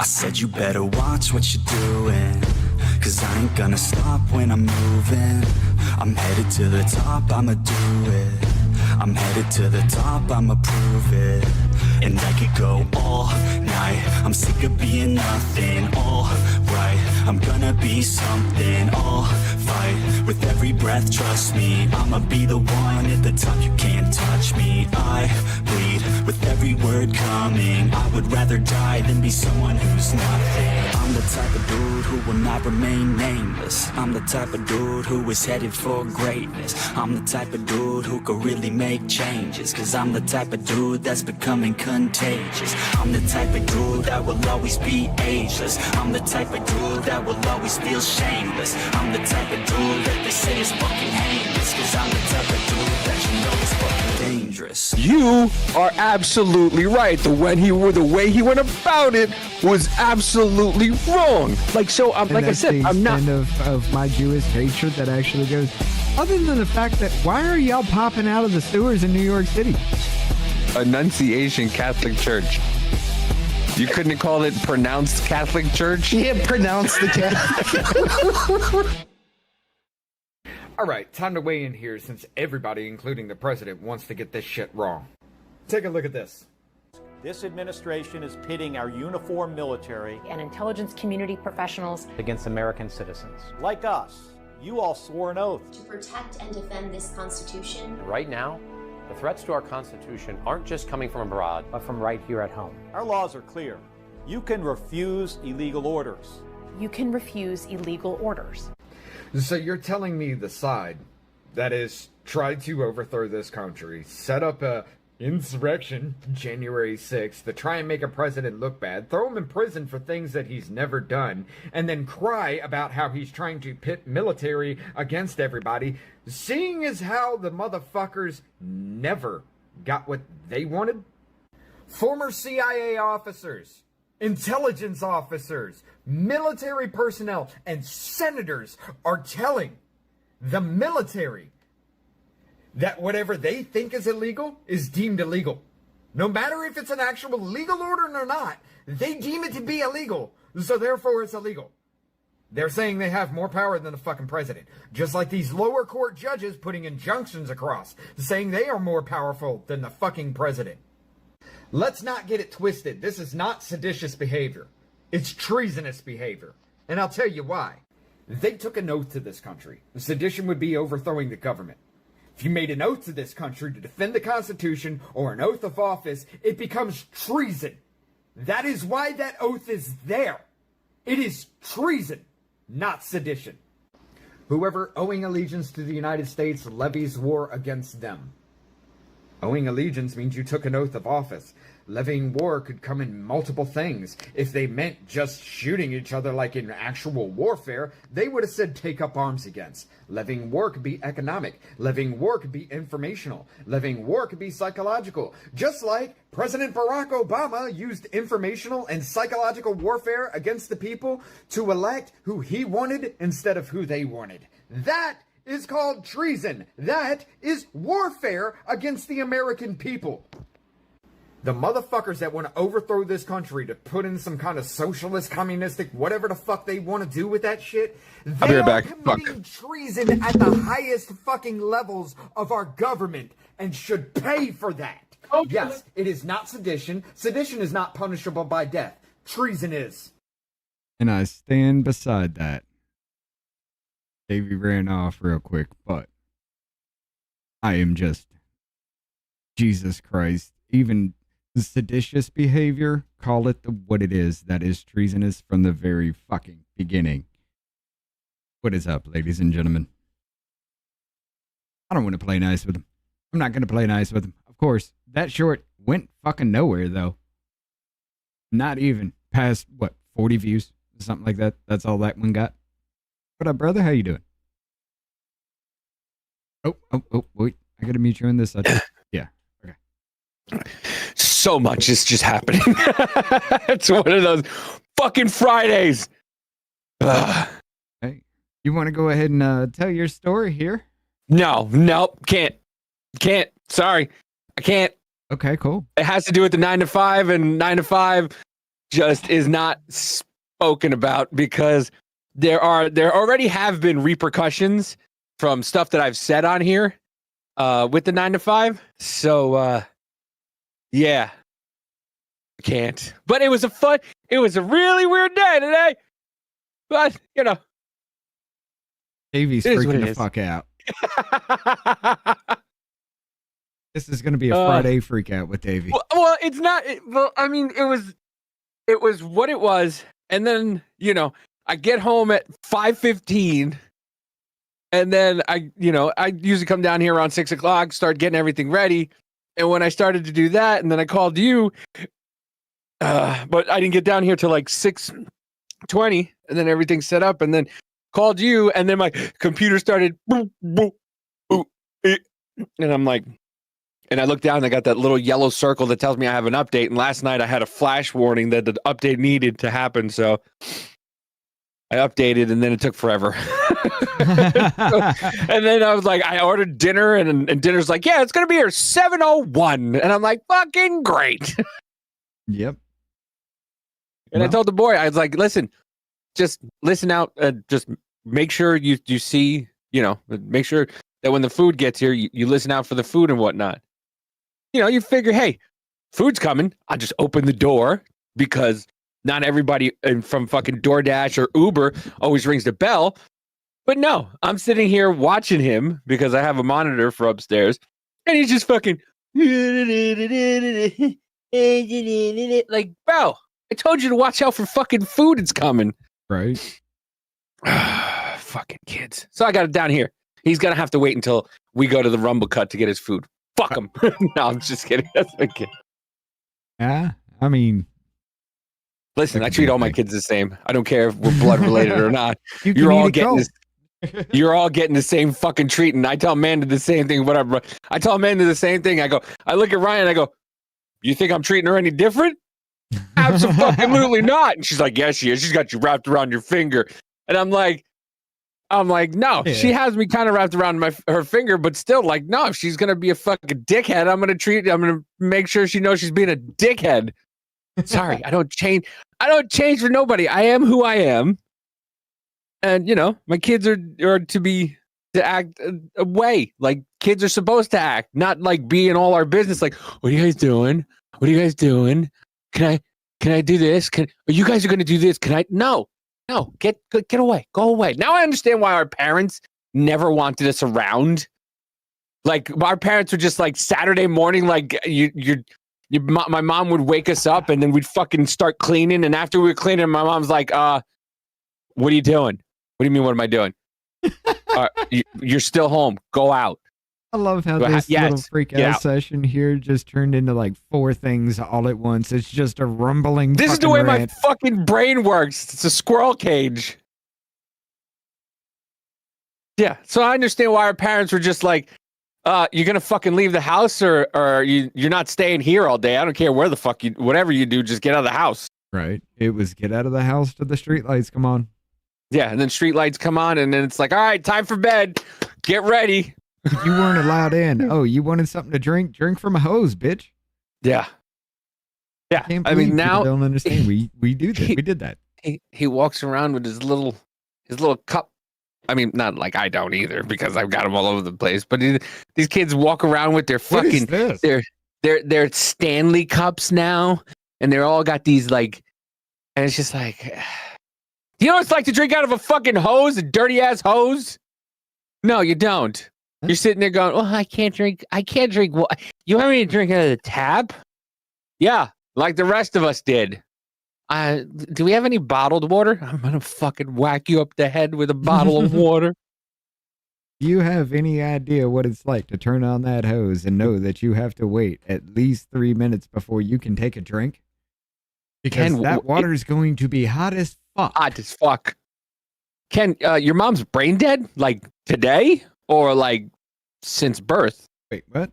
I said you better watch what you're doing, cause I ain't gonna stop when I'm moving. I'm headed to the top, I'ma do it. I'm headed to the top, I'ma prove it. And I could go all night, I'm sick of being nothing. All right, I'm gonna be something. I'll fight with every breath, trust me. I'ma be the one at the top, you can't touch me. I bleed with every word coming. I would rather die than be someone who's nothing. I'm the type of dude who will not remain nameless. I'm the type of dude who is headed for greatness. I'm the type of dude who could really make changes, cause I'm the type of dude that's becoming contagious. I'm the type of dude that will always be ageless. I'm the type of dude that will always feel shameless. I'm the type of dude that they say is fucking heinous, cause I'm the type of dude that you know is fucking dangerous. You are absolutely right. The way he went about it was absolutely wrong. Like, so, like I said, I'm not of my Jewish hatred that actually goes. Other than the fact that why are y'all popping out of the sewers in New York City? Annunciation Catholic Church. You couldn't call it pronounced Catholic Church? Yeah, pronounce the Catholic. All right, time to weigh in here since everybody, including the president, wants to get this shit wrong. Take a look at this. This administration is pitting our uniformed military and intelligence community professionals against American citizens. like us. You all swore an oath to protect and defend this Constitution. Right now, the threats to our Constitution aren't just coming from abroad, but from right here at home. Our laws are clear. You can refuse illegal orders. You can refuse illegal orders. So you're telling me the side that is tried to overthrow this country, set up a insurrection January 6th to try and make a president look bad, throw him in prison for things that he's never done, and then cry about how he's trying to pit military against everybody, seeing as how the motherfuckers never got what they wanted? Former CIA officers, intelligence officers, military personnel, and senators are telling the military that whatever they think is illegal is deemed illegal. No matter if it's an actual legal order or not, they deem it to be illegal, so therefore it's illegal. They're saying they have more power than the fucking president. Just like these lower court judges putting injunctions across, saying they are more powerful than the fucking president. Let's not get it twisted. This is not seditious behavior. It's treasonous behavior. And I'll tell you why. They took an oath to this country. Sedition would be overthrowing the government. If you made an oath to this country to defend the Constitution or an oath of office, it becomes treason. That is why that oath is there. It is treason, not sedition. Whoever owing allegiance to the United States levies war against them. Owing allegiance means you took an oath of office. Levying war could come in multiple things. If they meant just shooting each other like in actual warfare, they would have said take up arms against. Levying war could be economic. Levying war could be informational. Levying war could be psychological. Just like President Barack Obama used informational and psychological warfare against the people to elect who he wanted instead of who they wanted. That is called treason. That is warfare against the American people. The motherfuckers that want to overthrow this country to put in some kind of socialist, communistic, whatever the fuck they want to do with that shit, they are committing treason at the highest fucking levels of our government and should pay for that. Okay. Yes, it is not sedition. Sedition is not punishable by death. Treason is. And I stand beside that. Davey ran off real quick, but I am just Jesus Christ. Even seditious behavior, call it what it is. That is treasonous from the very fucking beginning. What is up, ladies and gentlemen? I don't want to play nice with him. I'm not going to play nice with him. Of course, that short went fucking nowhere, though. Not even past, 40 views? Something like that. That's all that one got. What up, brother? How you doing? Oh, wait. I got to mute you on this side. Yeah, okay. So much is just happening. It's one of those fucking Fridays. Ugh. Hey, you want to go ahead and tell your story here? No, can't. Sorry, I can't. Okay, cool. It has to do with the 9 to 5 and 9 to 5. just is not spoken about because there already have been repercussions from stuff that I've said on here with the 9 to 5. So yeah, I can't. But it was a really weird day today. But you know, Davey's freaking the fuck out. This is going to be a Friday freak out with Davey. Well, it's not. Well, I mean, it was what it was, and then you know, I get home at 5:15, and then I usually come down here around 6 o'clock, start getting everything ready, and when I started to do that, and then I called you, but I didn't get down here till like 6:20, and then everything's set up, and then called you, and then my computer started, boop, boop, boop, and I'm like. And I look down and I got that little yellow circle that tells me I have an update. And last night I had a flash warning that the update needed to happen. So I updated and then it took forever. And then I was like, I ordered dinner and dinner's like, yeah, it's going to be here 7:01. And I'm like, fucking great. Yep. And I told the boy, I was like, listen, just listen out. Just make sure you see, make sure that when the food gets here, you listen out for the food and whatnot. You figure, hey, food's coming. I'll just open the door because not everybody from fucking DoorDash or Uber always rings the bell. But no, I'm sitting here watching him because I have a monitor for upstairs. And he's just fucking like, bro, I told you to watch out for fucking food. It's coming. Right. Fucking kids. So I got it down here. He's going to have to wait until we go to the Rumble Cut to get his food. Fuck him. No, I'm just kidding. That's my kid. Yeah, I mean. Listen, I treat all my kids the same. I don't care if we're blood related or not. You're all getting the same fucking treatment. I tell Amanda the same thing. Whatever. I tell Amanda the same thing. I look at Ryan. I go, you think I'm treating her any different? Absolutely not. And she's like, yes, she is. She's got you wrapped around your finger. And I'm like, no, yeah. She has me kind of wrapped around her finger, but still, like, no, if she's going to be a fucking dickhead, I'm going to make sure she knows she's being a dickhead. Sorry, I don't change for nobody. I am who I am. And, my kids are to act a way like kids are supposed to act, not like be in all our business. Like, what are you guys doing? What are you guys doing? Can I do this? You guys are going to do this? Can I? No, get away. Go away. Now I understand why our parents never wanted us around. Like, our parents were just like Saturday morning, like my mom would wake us up and then we'd fucking start cleaning. And after we were cleaning, my mom's like, what are you doing? What do you mean, what am I doing? You're still home. Go out. I love how this little freak out session here just turned into like 4 things all at once. It's just a rumbling. This is the way my fucking brain works. It's a squirrel cage. Yeah. So I understand why our parents were just like, you're going to fucking leave the house or you're not staying here all day. I don't care where the fuck whatever you do, just get out of the house. Right. It was get out of the house to the streetlights. Come on. Yeah. And then streetlights come on and then it's like, all right, time for bed. Get ready. You weren't allowed in. Oh, you wanted something to drink? Drink from a hose, bitch. Yeah. Yeah. I mean, now don't understand. We do that. We did that. He walks around with his little cup. I mean, not like I don't either because I've got them all over the place. But these kids walk around with their fucking their Stanley cups now, and they're all got these like, and it's just like, you know what it's like to drink out of a fucking hose, a dirty ass hose? No, you don't. You're sitting there going, "Oh, I can't drink. Well, you want me to drink out of the tap?" Yeah, like the rest of us did. Do we have any bottled water? I'm gonna fucking whack you up the head with a bottle of water. You have any idea what it's like to turn on that hose and know that you have to wait at least 3 minutes before you can take a drink? Because that water is going to be hot as fuck. Hot as fuck. Ken, your mom's brain dead? Like today? Or like since birth? Wait, what?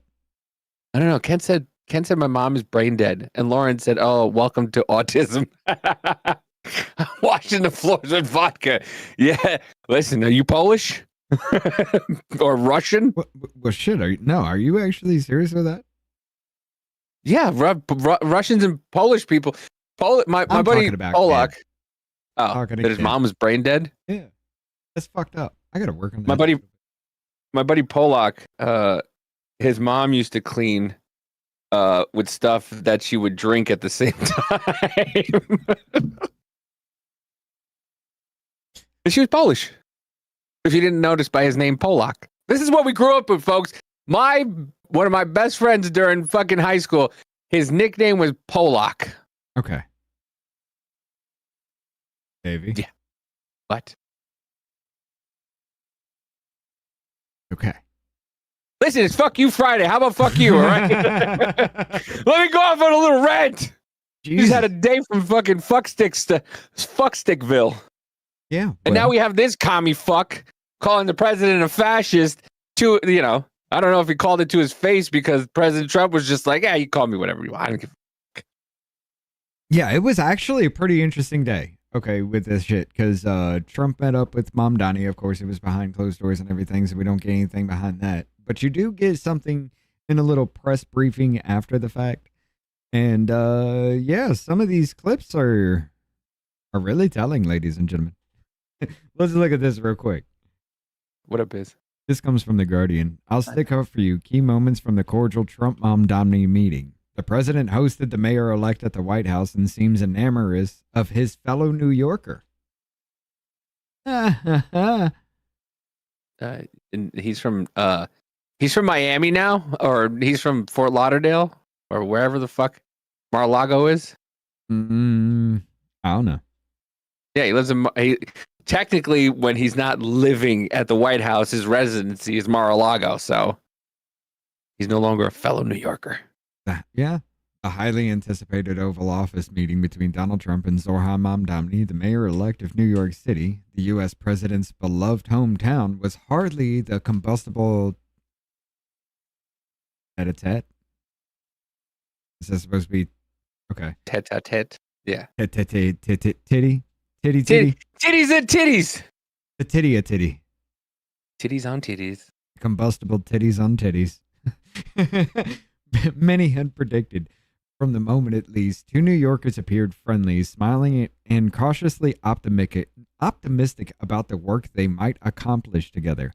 I don't know. Ken said my mom is brain dead. And Lauren said, oh, welcome to autism. Washing the floors with vodka. Yeah. Listen, are you Polish? Or Russian? Well, shit. Are you actually serious with that? Yeah. Russians and Polish people. My I'm buddy talking about Polak. kid. Oh, Talking to that his kid. mom was brain dead. Yeah, that's fucked up. I gotta work on that. My buddy Polak. His mom used to clean with stuff that she would drink at the same time. And she was Polish. If you didn't notice by his name, Polak. This is what we grew up with, folks. One of my best friends during fucking high school, his nickname was Polak. Okay. Davey? Yeah. What? Okay. Listen, it's fuck you Friday. How about fuck you, all right? Let me go off on a little rant. Jesus. He's had a day from fucking fucksticks to fuckstickville. Yeah. And now we have this commie fuck calling the president a fascist to, I don't know if he called it to his face because President Trump was just like, yeah, you call me whatever you want. I don't give a fuck. Yeah, it was actually a pretty interesting day. Okay, with this shit, because Trump met up with Mamdani. Of course, it was behind closed doors and everything, so we don't get anything behind that. But you do get something in a little press briefing after the fact. And yeah, some of these clips are really telling, ladies and gentlemen. Let's look at this real quick. What up, Biz? This comes from The Guardian. I'll stick up for you. Key moments from the cordial Trump-Mamdani meeting. The president hosted the mayor-elect at the White House and seems enamorous of his fellow New Yorker. And he's from Miami now, or he's from Fort Lauderdale, or wherever the fuck Mar-a-Lago is. I don't know. Yeah, he lives in. Technically, when he's not living at the White House, his residency is Mar-a-Lago, so he's no longer a fellow New Yorker. Yeah. A highly anticipated Oval Office meeting between Donald Trump and Zohran Mamdani, the mayor-elect of New York City, the U.S. president's beloved hometown, was hardly the combustible tete-a-tete. Is that supposed to be... Okay. Tete-a-tete. Yeah. Titty. Titties and titties. The titty-a-titty. Titties on titties. Combustible titties on titties. Many had predicted. From the moment at least, two New Yorkers appeared friendly, smiling and cautiously optimistic about the work they might accomplish together.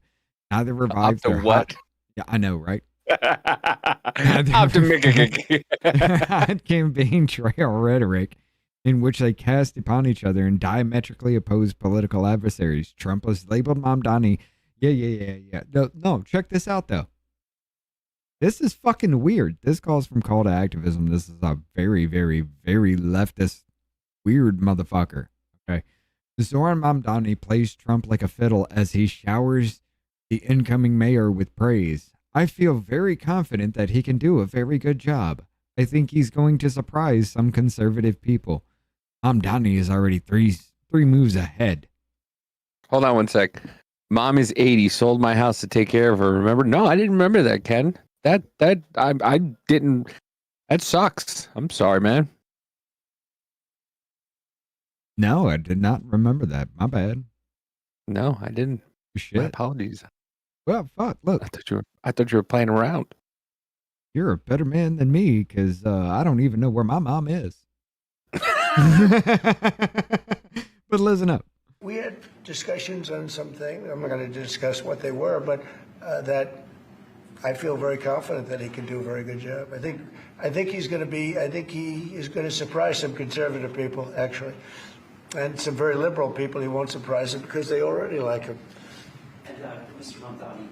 Neither revived their what? Yeah, I know, right? Optimistic. Campaign trail rhetoric in which they cast upon each other and diametrically opposed political adversaries. Trump was labeled Mamdani. Yeah. No, check this out, though. This is fucking weird. This calls from call to activism. This is a very, very, very leftist, weird motherfucker. Okay. Zohran Mamdani plays Trump like a fiddle as he showers the incoming mayor with praise. I feel very confident that he can do a very good job. I think he's going to surprise some conservative people. Mamdani is already three moves ahead. Hold on one sec. Mom is 80, sold my house to take care of her. Remember? No, I didn't remember that, Ken. I didn't. That sucks. I'm sorry, man. No, I did not remember that. My bad. No, I didn't. Shit. My apologies. Well, fuck. Look, I thought you were playing around. You're a better man than me because I don't even know where my mom is. But listen up. We had discussions on something. I'm not going to discuss what they were, but that I feel very confident that he can do a very good job. I think he is going to surprise some conservative people, actually, and some very liberal people. He won't surprise them because they already like him. And Mr. Mamdani.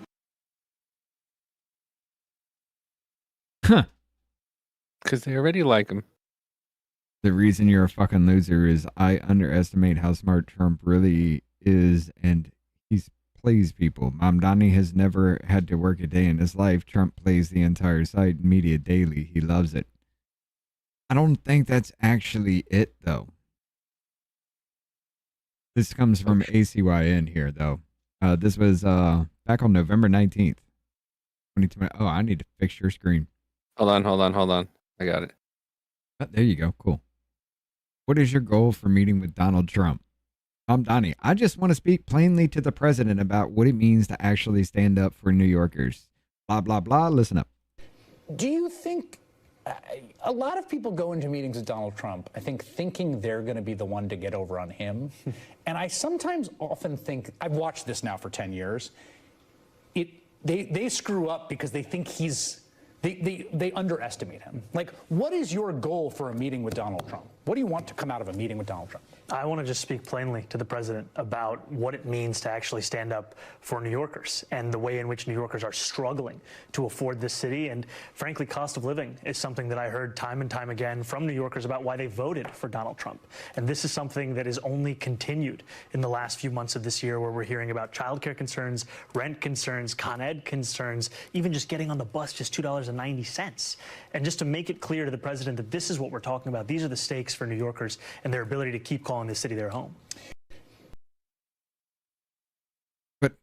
Huh. Because they already like him. The reason you're a fucking loser is I underestimate how smart Trump really is, and he plays people. Mamdani has never had to work a day in his life. Trump plays the entire site media daily. He loves it. I don't think that's actually it, though. This comes from ACYN here, though. This was back on November 19th, 2020. Oh, I need to fix your screen. Hold on. I got it. Oh, there you go. Cool. What is your goal for meeting with Donald Trump? Mamdani, I just want to speak plainly to the president about what it means to actually stand up for New Yorkers. Blah, blah, blah. Listen up. Do you think A lot of people go into meetings with Donald Trump, I think, thinking they're going to be the one to get over on him. And I sometimes often think, I've watched this now for 10 years, they screw up because they think they underestimate him. Like, what is your goal for a meeting with Donald Trump? What do you want to come out of a meeting with Donald Trump? I want to just speak plainly to the president about what it means to actually stand up for New Yorkers and the way in which New Yorkers are struggling to afford this city. And frankly, cost of living is something that I heard time and time again from New Yorkers about why they voted for Donald Trump. And this is something that is only continued in the last few months of this year, where we're hearing about childcare concerns, rent concerns, Con Ed concerns, even just getting on the bus, just $2.90. And just to make it clear to the president that this is what we're talking about, these are the stakes for New Yorkers and their ability to keep calling this city their home. But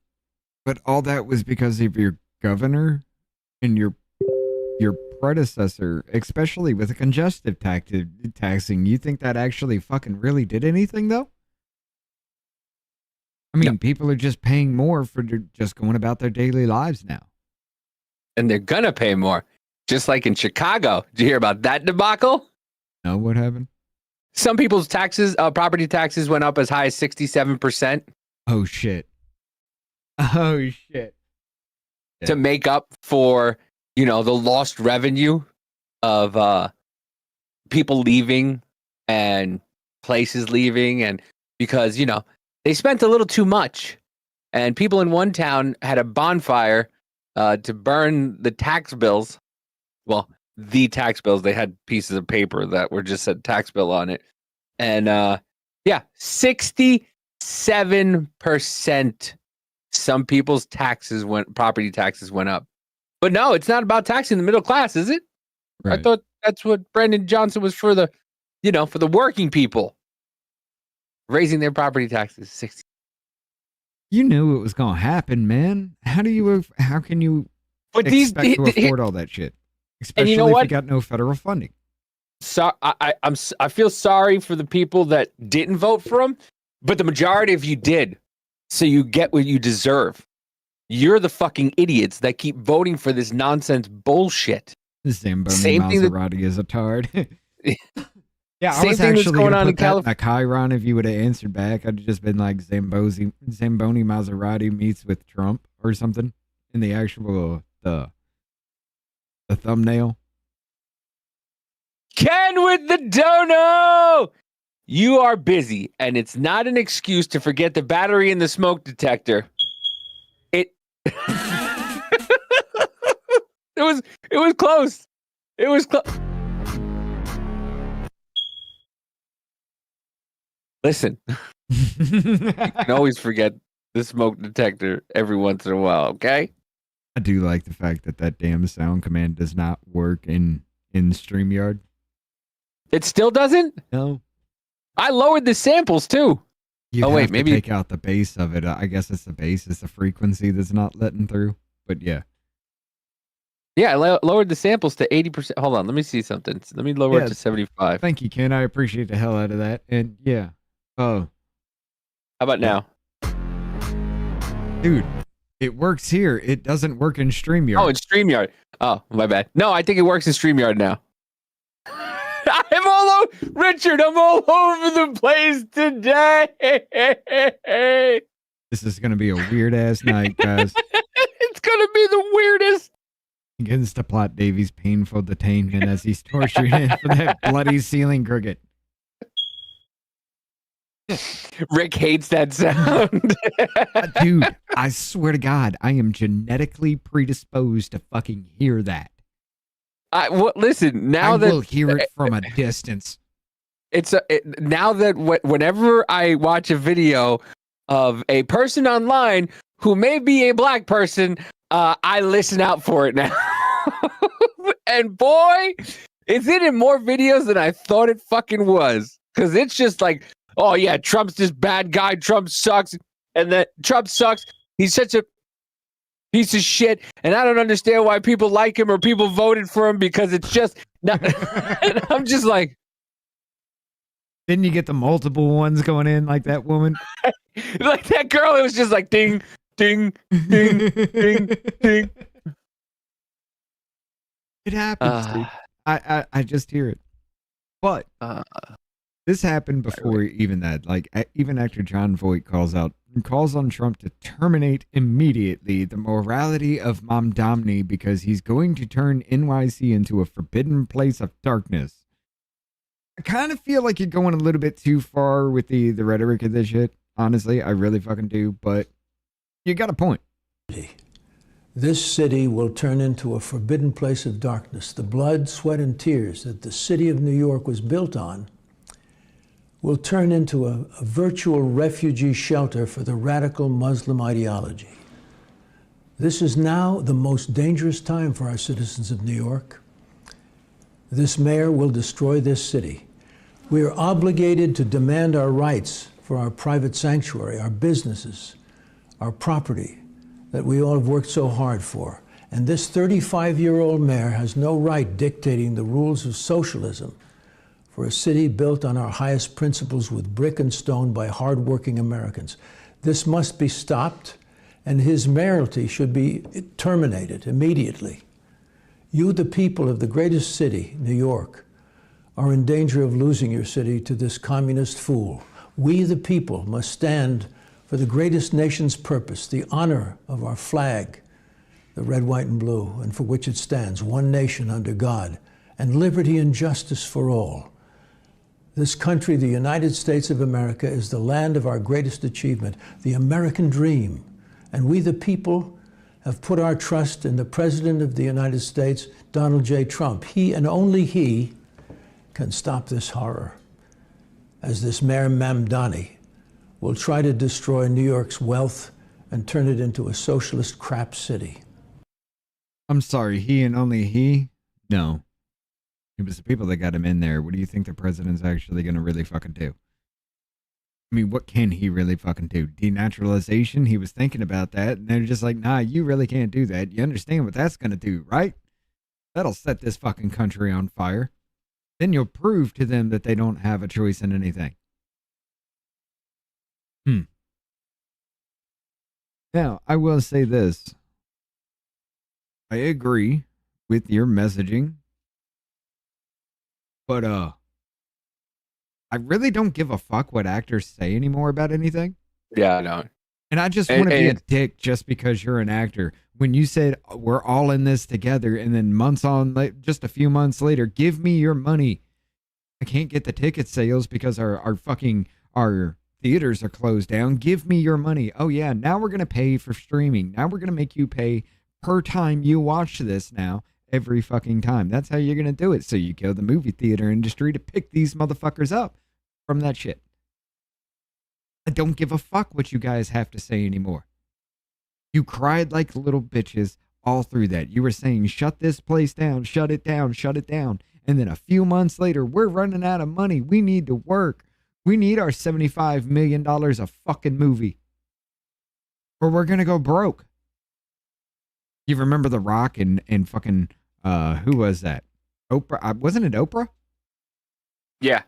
all that was because of your governor and your predecessor, especially with the congestive taxing. You think that actually fucking really did anything, though? I mean, people are just paying more for just going about their daily lives now. And they're gonna pay more. Just like in Chicago. Did you hear about that debacle? No, what happened? Some people's taxes, property taxes went up as high as 67%. Oh, shit. Oh, shit. To make up for, the lost revenue of people leaving and places leaving. And because, they spent a little too much. And people in one town had a bonfire to burn the tax bills. Well, the tax bills. They had pieces of paper that were just said tax bill on it. And 67%. Some people's property taxes went up. But no, it's not about taxing the middle class, is it? Right. I thought that's what Brendan Johnson was for the working people. Raising their property taxes 60. You knew it was going to happen, man. How can you expect to afford all that shit? Especially if you got no federal funding. So I feel sorry for the people that didn't vote for him, but the majority of you did. So you get what you deserve. You're the fucking idiots that keep voting for this nonsense bullshit. Zamboni Maserati is a tard. Yeah, I was actually going to put that in a Chiron if you would have answered back. I'd just been like Zamboni Maserati meets with Trump or something in the actual the thumbnail. Ken with the dono! You are busy, and it's not an excuse to forget the battery in the smoke detector. It was close. It was close. Listen, you can always forget the smoke detector every once in a while, okay? I do like the fact that damn sound command does not work in StreamYard. It still doesn't? No. I lowered the samples too. Maybe take out the bass of it. I guess it's the bass, it's the frequency that's not letting through. But yeah. Yeah, I lowered the samples to 80%. Hold on, let me see something. Let me lower it to 75. Thank you, Ken. I appreciate the hell out of that. And yeah. Oh. How about now? Dude, it works here. It doesn't work in StreamYard. Oh, in StreamYard. Oh, my bad. No, I think it works in StreamYard now. I'm all over, Richard. I'm all over the place today. This is going to be a weird ass night, guys. It's going to be the weirdest. He begins to plot Davy's painful detainment as he's torturing him for that bloody ceiling cricket. Rick hates that sound. Dude, I swear to God, I am genetically predisposed to fucking hear that. Listen, now I that will hear it from a distance. Now that whenever I watch a video of a person online who may be a black person, I listen out for it now. And boy, is it in more videos than I thought it fucking was. Because it's just like, oh yeah, Trump's this bad guy. Trump sucks. And that Trump sucks. He's such a piece of shit, and I don't understand why people like him or people voted for him because it's just not. And I'm just like, didn't you get the multiple ones going in like that woman? Like that girl, it was just like ding, ding, ding, ding, ding. It happens, dude. I just hear it. But this happened before even that. Like even actor John Voight calls on Trump to terminate immediately the morality of Mamdani because he's going to turn NYC into a forbidden place of darkness. I kind of feel like you're going a little bit too far with the rhetoric of this shit. Honestly, I really fucking do. But you got a point. This city will turn into a forbidden place of darkness. The blood, sweat, and tears that the city of New York was built on will turn into a virtual refugee shelter for the radical Muslim ideology. This is now the most dangerous time for our citizens of New York. This mayor will destroy this city. We are obligated to demand our rights for our private sanctuary, our businesses, our property that we all have worked so hard for. And this 35-year-old mayor has no right dictating the rules of socialism for a city built on our highest principles with brick and stone by hardworking Americans. This must be stopped, and his mayoralty should be terminated immediately. You, the people of the greatest city, New York, are in danger of losing your city to this communist fool. We, the people, must stand for the greatest nation's purpose, the honor of our flag, the red, white, and blue, and for which it stands, one nation under God, and liberty and justice for all. This country, the United States of America, is the land of our greatest achievement, the American dream. And we, the people, have put our trust in the President of the United States, Donald J. Trump. He and only he can stop this horror. As this Mayor Mamdani will try to destroy New York's wealth and turn it into a socialist crap city. I'm sorry, he and only he? No. It was the people that got him in there. What do you think the president's actually going to really fucking do? I mean, what can he really fucking do? Denaturalization? He was thinking about that, and they're just like, nah, you really can't do that. You understand what that's going to do, right? That'll set this fucking country on fire. Then you'll prove to them that they don't have a choice in anything. Now, I will say this. I agree with your messaging. But, I really don't give a fuck what actors say anymore about anything. Yeah, I don't. And I just want to be a dick just because you're an actor. When you said, we're all in this together, and then just a few months later, give me your money. I can't get the ticket sales because our theaters are closed down. Give me your money. Oh, yeah, now we're going to pay for streaming. Now we're going to make you pay per time you watch this now. Every fucking time. That's how you're going to do it. So you kill the movie theater industry to pick these motherfuckers up from that shit. I don't give a fuck what you guys have to say anymore. You cried like little bitches all through that. You were saying, shut this place down, shut it down, shut it down. And then a few months later, we're running out of money. We need to work. We need our $75 million a fucking movie. Or we're going to go broke. You remember The Rock and fucking, who was that? Oprah? Wasn't it Oprah? Yeah.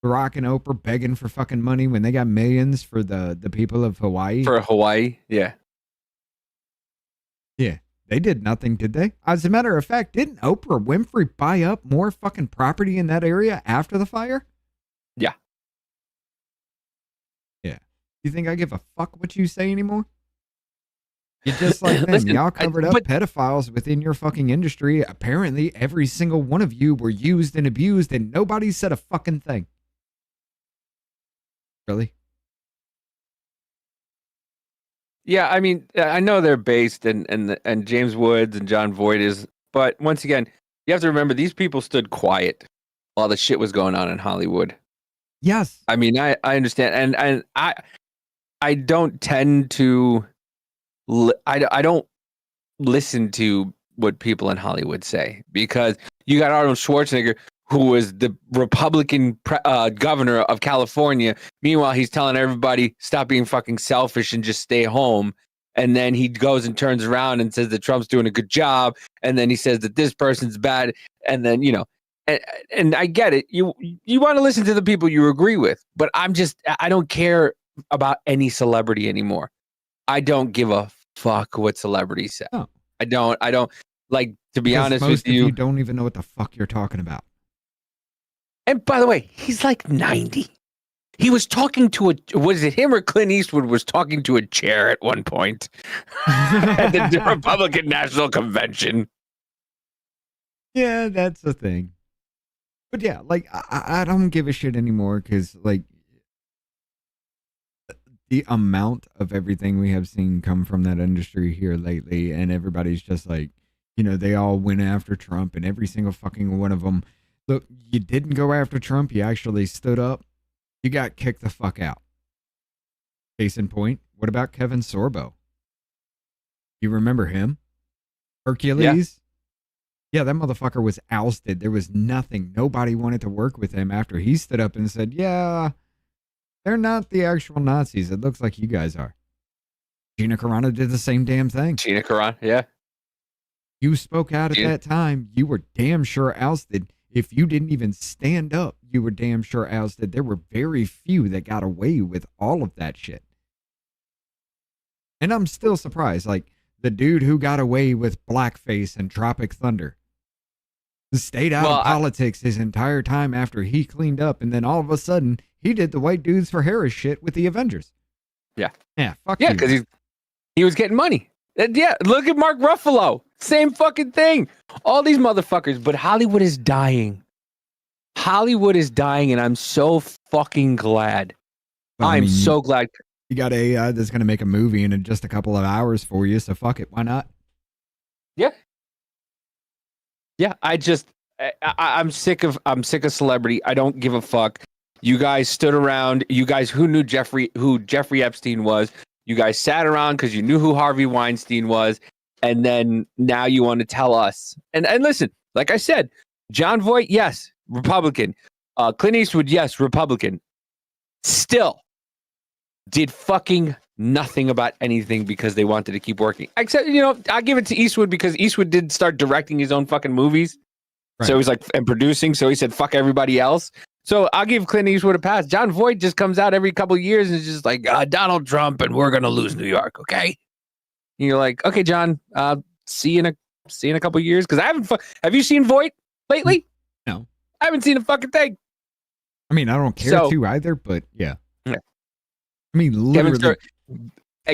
The Rock and Oprah begging for fucking money when they got millions for the people of Hawaii. For Hawaii, yeah. Yeah. They did nothing, did they? As a matter of fact, didn't Oprah Winfrey buy up more fucking property in that area after the fire? Yeah. Yeah. You think I give a fuck what you say anymore? You're just like them. Listen, Y'all covered up pedophiles within your fucking industry. Apparently, every single one of you were used and abused, and nobody said a fucking thing. Really? Yeah, I mean, I know they're based, and James Woods and John Voight is, but once again, you have to remember these people stood quiet while the shit was going on in Hollywood. Yes. I mean, I understand, and I don't tend to. I don't listen to what people in Hollywood say because you got Arnold Schwarzenegger, who was the Republican governor of California. Meanwhile, he's telling everybody, stop being fucking selfish and just stay home. And then he goes and turns around and says that Trump's doing a good job. And then he says that this person's bad. And then, and I get it. You want to listen to the people you agree with, but I don't care about any celebrity anymore. I don't give a fuck what celebrities say. Oh. I don't. Like, to be honest most with you, of you don't even know what the fuck you're talking about. And by the way, he's like 90. He was talking to was it him or Clint Eastwood was talking to a chair at one point at the Republican National Convention. Yeah, that's the thing. But yeah, like, I don't give a shit anymore because, like, the amount of everything we have seen come from that industry here lately, and everybody's just like, you know, they all went after Trump, and every single fucking one of them. Look, you didn't go after Trump. You actually stood up. You got kicked the fuck out. Case in point, what about Kevin Sorbo? You remember him? Hercules? Yeah, that motherfucker was ousted. There was nothing. Nobody wanted to work with him after he stood up and said, yeah, they're not the actual Nazis. It looks like you guys are. Gina Carano did the same damn thing. Gina Carano, yeah. You spoke out at that time. You were damn sure ousted. If you didn't even stand up, you were damn sure ousted. There were very few that got away with all of that shit. And I'm still surprised. Like, the dude who got away with blackface and Tropic Thunder stayed out of politics his entire time after he cleaned up, and then all of a sudden, he did the white dudes for Harris shit with the Avengers. Yeah. Yeah, fuck you. Yeah, because he was getting money. Yeah, look at Mark Ruffalo. Same fucking thing. All these motherfuckers. But Hollywood is dying. Hollywood is dying, and I'm so fucking glad. Well, I'm so glad. You got AI that's going to make a movie in just a couple of hours for you, so fuck it. Why not? Yeah. Yeah, I'm sick of celebrity. I don't give a fuck. You guys stood around. You guys who knew who Jeffrey Epstein was. You guys sat around because you knew who Harvey Weinstein was, and then now you want to tell us. And listen, like I said, John Voight, yes, Republican. Clint Eastwood, yes, Republican. Still did fucking nothing about anything because they wanted to keep working. Except, you know, I'll give it to Eastwood because Eastwood did start directing his own fucking movies. Right. So he was like, and producing. So he said, fuck everybody else. So I'll give Clint Eastwood a pass. John Voight just comes out every couple of years and is just like, Donald Trump, and we're going to lose New York. Okay. And you're like, okay, John, see you in a couple of years. Cause have you seen Voight lately? No, I haven't seen a fucking thing. I mean, I don't care to either, but yeah. I mean, literally.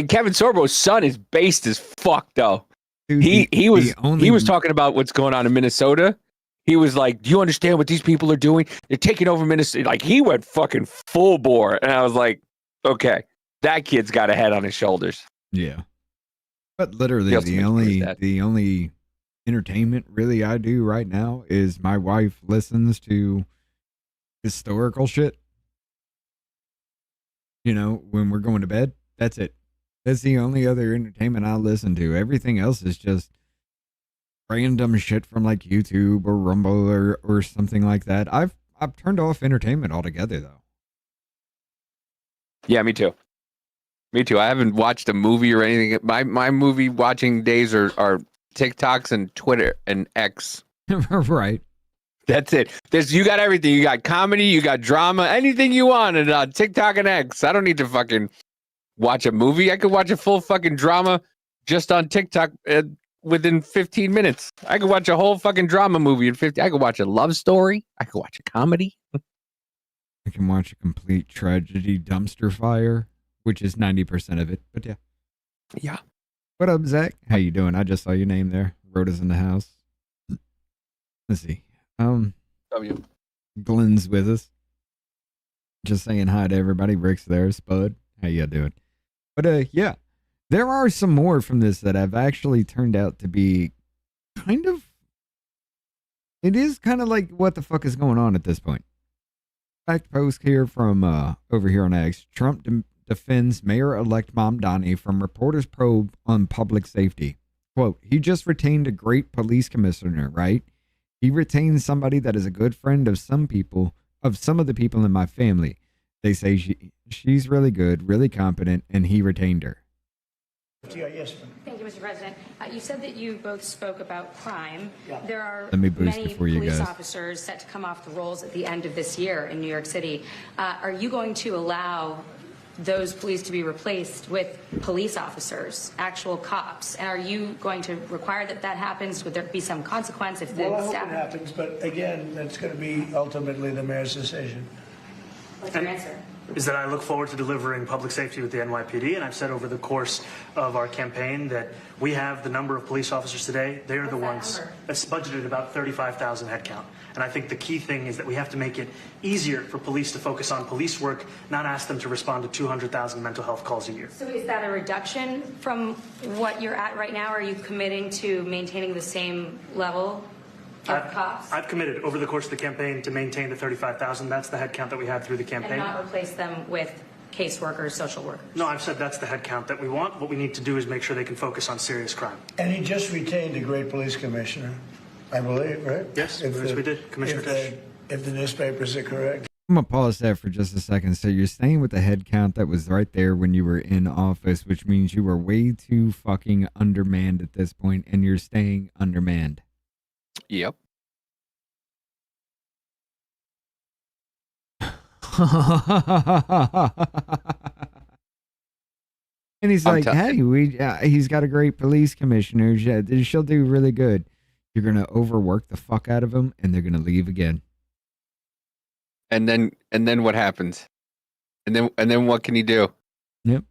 Kevin Sorbo's son is based as fuck, though. Dude, he was talking about what's going on in Minnesota. He was like, "Do you understand what these people are doing? They're taking over Minnesota." Like, he went fucking full bore, and I was like, "Okay, that kid's got a head on his shoulders." Yeah, but literally, the only entertainment really I do right now is my wife listens to historical shit. You know, when we're going to bed, that's it. That's the only other entertainment I listen to. Everything else is just random shit from like YouTube or Rumble or something like that. I've turned off entertainment altogether, though. Yeah, me too. Me too. I haven't watched a movie or anything. My movie watching days are TikToks and Twitter and X. Right. That's it. You got everything. You got comedy, you got drama, anything you want, and TikTok and X. I don't need to fucking watch a movie. I could watch a full fucking drama just on TikTok within 15 minutes. I could watch a whole fucking drama movie in 50. I could watch a love story. I could watch a comedy. I can watch a complete tragedy dumpster fire, which is 90% of it. But yeah. Yeah. What up, Zach? How you doing? I just saw your name there. Rhoda's in the house. Let's see. W. Glenn's with us. Just saying hi to everybody. Rick's there. Spud. How you doing? But yeah. There are some more from this that have actually turned out to be kind of... It is kind of like what the fuck is going on at this point. Fact post here from over here on X. Trump defends Mayor-elect Mamdani from reporters' probe on public safety. Quote, he just retained a great police commissioner, right? He retained somebody that is a good friend of some of the people in my family. They say she's really good, really competent, and he retained her. Yes. Thank you, Mr. President. You said that you both spoke about crime. Yeah. There are Let me boost many it for you police guys. officers set to come off the rolls at the end of this year in New York City. Are you going to allow those police to be replaced with police officers, actual cops. And are you going to require that that happens? Would there be some consequence if the Well, I hope it staff... happens, but again, that's going to be ultimately the mayor's decision. What's your answer? Is that I look forward to delivering public safety with the NYPD, and I've said over the course of our campaign that we have the number of police officers today. They're the ones that's budgeted about 35,000 headcount. And I think the key thing is that we have to make it easier for police to focus on police work, not ask them to respond to 200,000 mental health calls a year. So is that a reduction from what you're at right now? Or are you committing to maintaining the same level of cops? I've committed over the course of the campaign to maintain the 35,000. That's the headcount that we had through the campaign. And not replace them with caseworkers, social workers? No, I've said that's the headcount that we want. What we need to do is make sure they can focus on serious crime. And he just retained a great police commissioner, I believe, right? Yes, we did. Commissioner Tisch. If the newspapers are correct. I'm going to pause that for just a second. So you're staying with the head count that was right there when you were in office, which means you were way too fucking undermanned at this point, and you're staying undermanned. Yep. And he's like, hey, he's got a great police commissioner. She'll do really good. You're going to overwork the fuck out of him, and they're going to leave again. And then what happens? And then what can you do? Yep.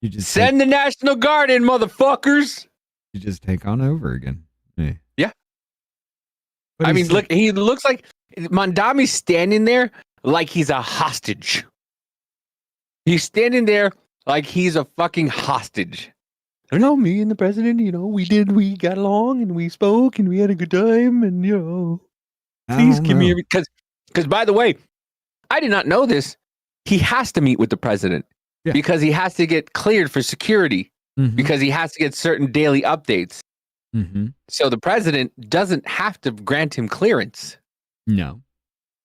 You just send the National Guard in, motherfuckers. You just take on over again. Yeah. But I mean, look, he looks like Mamdani's standing there like he's a hostage. He's standing there like he's a fucking hostage. I know, me and the president, we got along and we spoke and we had a good time and, please give me because by the way, I did not know this. He has to meet with the president because he has to get cleared for security because he has to get certain daily updates. So the president doesn't have to grant him clearance. No.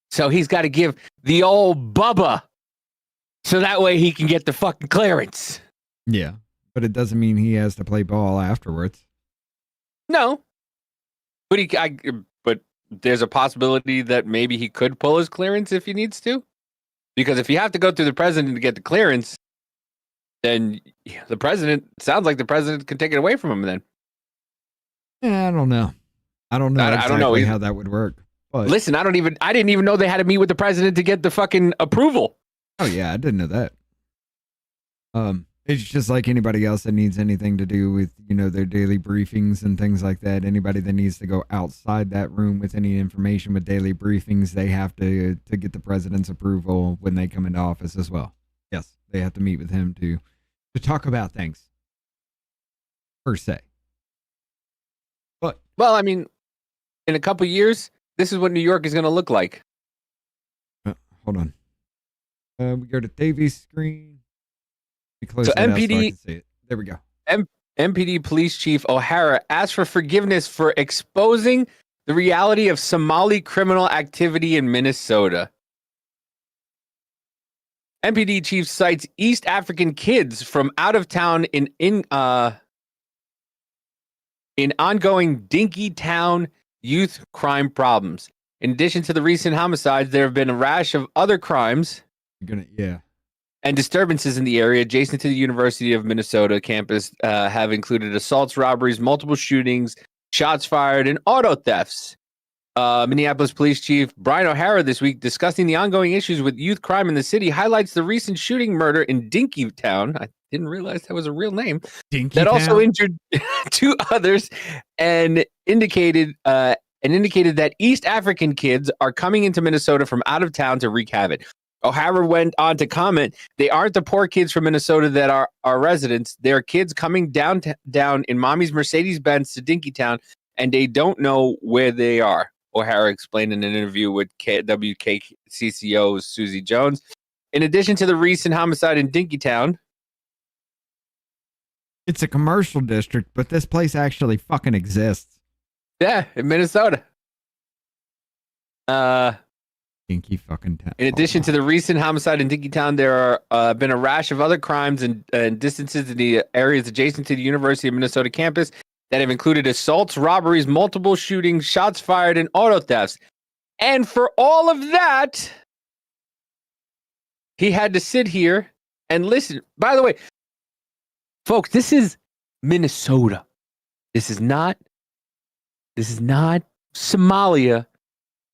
So he's got to give the old Bubba so that way he can get the fucking clearance. Yeah. But it doesn't mean he has to play ball afterwards. No. But there's a possibility that maybe he could pull his clearance if he needs to. Because if you have to go through the president to get the clearance, then the president sounds like the president can take it away from him then. Yeah, I don't know. I don't know exactly how that would work. But listen, I didn't even know they had to meet with the president to get the fucking approval. Oh yeah, I didn't know that. It's just like anybody else that needs anything to do with, their daily briefings and things like that. Anybody that needs to go outside that room with any information with daily briefings, they have to get the president's approval when they come into office as well. Yes, they have to meet with him to talk about things, per se. But well, I mean, in a couple years, this is what New York is going to look like. Hold on. We go to Davies' screen. So MPD, so there we go. MPD Police Chief O'Hara asked for forgiveness for exposing the reality of Somali criminal activity in Minnesota. MPD Chief cites East African kids from out of town in ongoing Dinkytown youth crime problems. In addition to the recent homicides, there have been a rash of other crimes. And disturbances in the area adjacent to the University of Minnesota campus have included assaults, robberies, multiple shootings, shots fired, and auto thefts. Minneapolis Police Chief Brian O'Hara this week, discussing the ongoing issues with youth crime in the city, highlights the recent shooting murder in Dinkytown. I didn't realize that was a real name. That also injured two others, and indicated that East African kids are coming into Minnesota from out of town to wreak havoc. O'Hara went on to comment, they aren't the poor kids from Minnesota that are our residents. They're kids coming down in mommy's Mercedes-Benz to Dinkytown, and they don't know where they are. O'Hara explained in an interview with WKCCO's Susie Jones. In addition to the recent homicide in Dinkytown. It's a commercial district, but this place actually fucking exists. Yeah, in Minnesota. Dinky fucking town. In addition to the recent homicide in Dinkytown, there are been a rash of other crimes and distances in the areas adjacent to the University of Minnesota campus that have included assaults, robberies, multiple shootings, shots fired, and auto thefts. And for all of that, he had to sit here And listen, by the way, folks, this is Minnesota. This is not Somalia.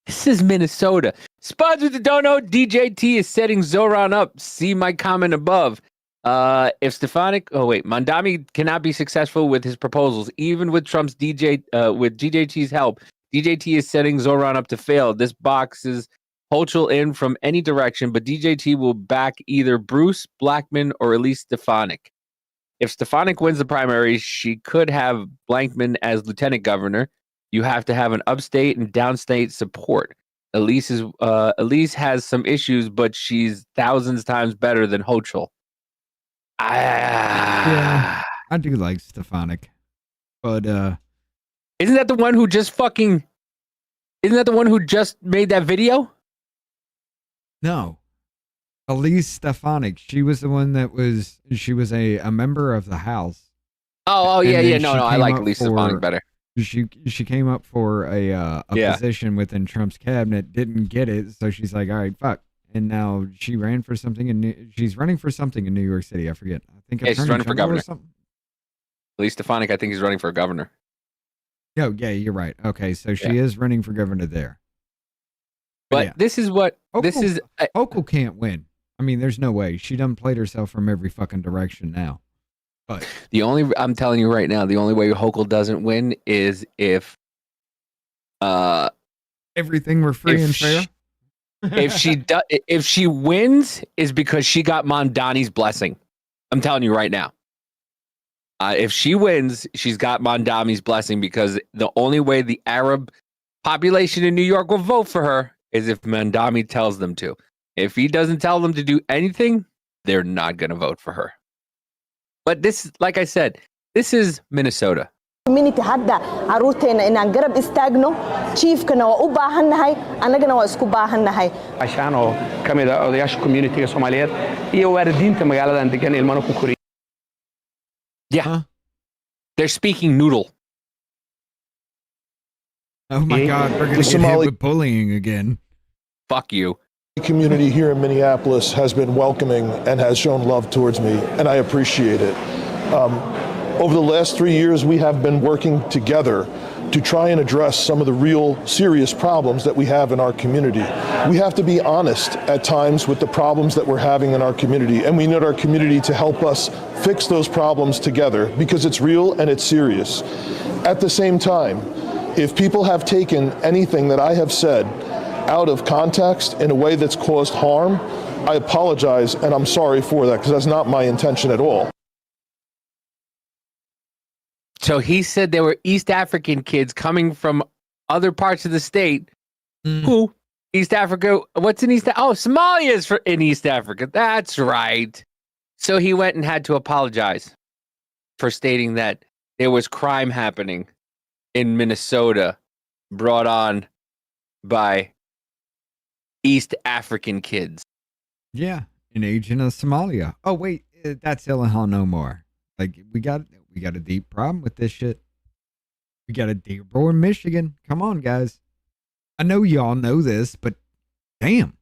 This is Minnesota. Spuds with the dono, DJT is setting Zohran up. See my comment above. Mamdani cannot be successful with his proposals, even with Trump's with DJT's help. DJT is setting Zohran up to fail. This boxes Hochul in from any direction, but DJT will back either Bruce Blackman or Elise Stefanik. If Stefanik wins the primary, she could have Blankman as lieutenant governor. You have to have an upstate and downstate support. Elise has some issues, but she's thousands times better than Hochul. Yeah, I do like Stefanik, but isn't that the one who just fucking? Isn't that the one who just made that video? No, Elise Stefanik. She was the one that was. She was a member of the House. Oh yeah. No, I like Elise Stefanik better. She came up for a position within Trump's cabinet, didn't get it, so she's like, all right, fuck. And now she ran for something she's running for something in New York City. I forget. I think she's running for governor. Elise Stefanik, I think he's running for governor. Oh, yeah, you're right. Okay, so she is running for governor there. But this is what Hochul can't win. I mean, there's no way. She done played herself from every fucking direction now. But I'm telling you right now, the only way Hochul doesn't win is if everything were free and fair. If she wins is because she got Mamdani's blessing. I'm telling you right now. If she wins, she's got Mamdani's blessing, because the only way the Arab population in New York will vote for her is if Mamdani tells them to. If he doesn't tell them to do anything, they're not going to vote for her. But this, like I said, this is Minnesota. community hadda caruurteena inaan garab istaagno chiefkana waa u baahannahay annagana waa isku baahannahay cashaan oo kamid ah odayaasha community-ga Soomaaliyeed iyo waalidiinta magaaladan degan ilmana ku koriya. Yeah. They're speaking noodle. Oh my God, we're going to get hit with bullying again. Fuck you. The community here in Minneapolis has been welcoming and has shown love towards me, and I appreciate it. Over the last 3 years, we have been working together to try and address some of the real serious problems that we have in our community. We have to be honest at times with the problems that we're having in our community, and we need our community to help us fix those problems together, because it's real and it's serious. At the same time, if people have taken anything that I have said out of context in a way that's caused harm, I apologize, and I'm sorry for that, because that's not my intention at all. So he said there were East African kids coming from other parts of the state. Who? East Africa. What's in East? Oh, Somalia is in East Africa. That's right. So he went and had to apologize for stating that there was crime happening in Minnesota brought on by East African kids. Yeah, an agent of Somalia. Oh wait, that's Illinois no more. Like we got a deep problem with this shit. We got a Dearborn in Michigan. Come on, guys. I know y'all know this, but damn.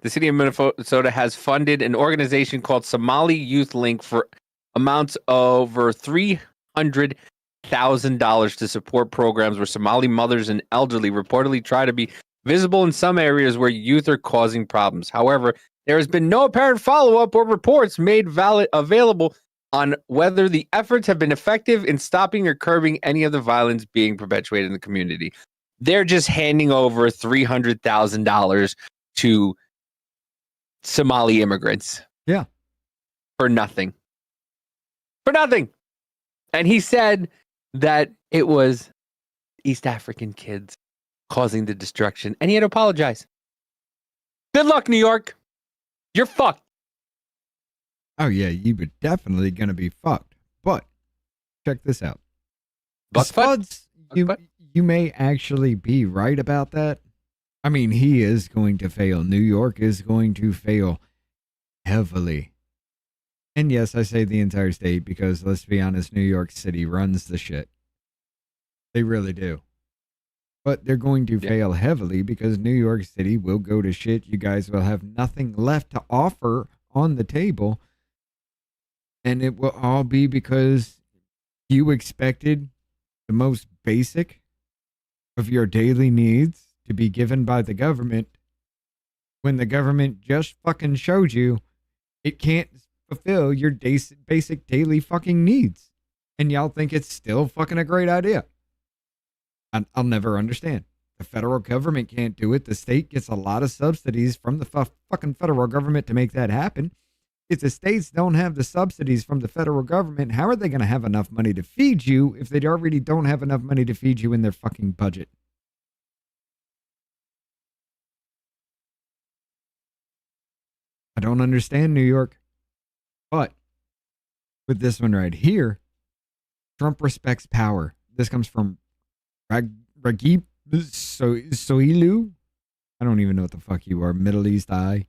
The city of Minnesota has funded an organization called Somali Youth Link for amounts over $300,000 to support programs where Somali mothers and elderly reportedly try to be visible in some areas where youth are causing problems. However, there has been no apparent follow-up or reports made available on whether the efforts have been effective in stopping or curbing any of the violence being perpetuated in the community. They're just handing over $300,000 to Somali immigrants. Yeah. For nothing. For nothing. And he said that it was East African kids causing the destruction, and he had to apologize. Good luck, New York. You're fucked. Oh yeah, you were definitely gonna be fucked. But check this out. Spuds, you may actually be right about that. I mean, he is going to fail. New York is going to fail heavily. And yes, I say the entire state because let's be honest, New York City runs the shit. They really do. But they're going to fail heavily because New York City will go to shit. You guys will have nothing left to offer on the table. And it will all be because you expected the most basic of your daily needs to be given by the government when the government just fucking showed you it can't fulfill your basic daily fucking needs. And y'all think it's still fucking a great idea. I'll never understand. The federal government can't do it. The state gets a lot of subsidies from the fucking federal government to make that happen. If the states don't have the subsidies from the federal government, how are they going to have enough money to feed you if they already don't have enough money to feed you in their fucking budget? I don't understand New York. But with this one right here, Trump respects power. This comes from Ragib Soilu. I don't even know what the fuck you are. Middle East eye.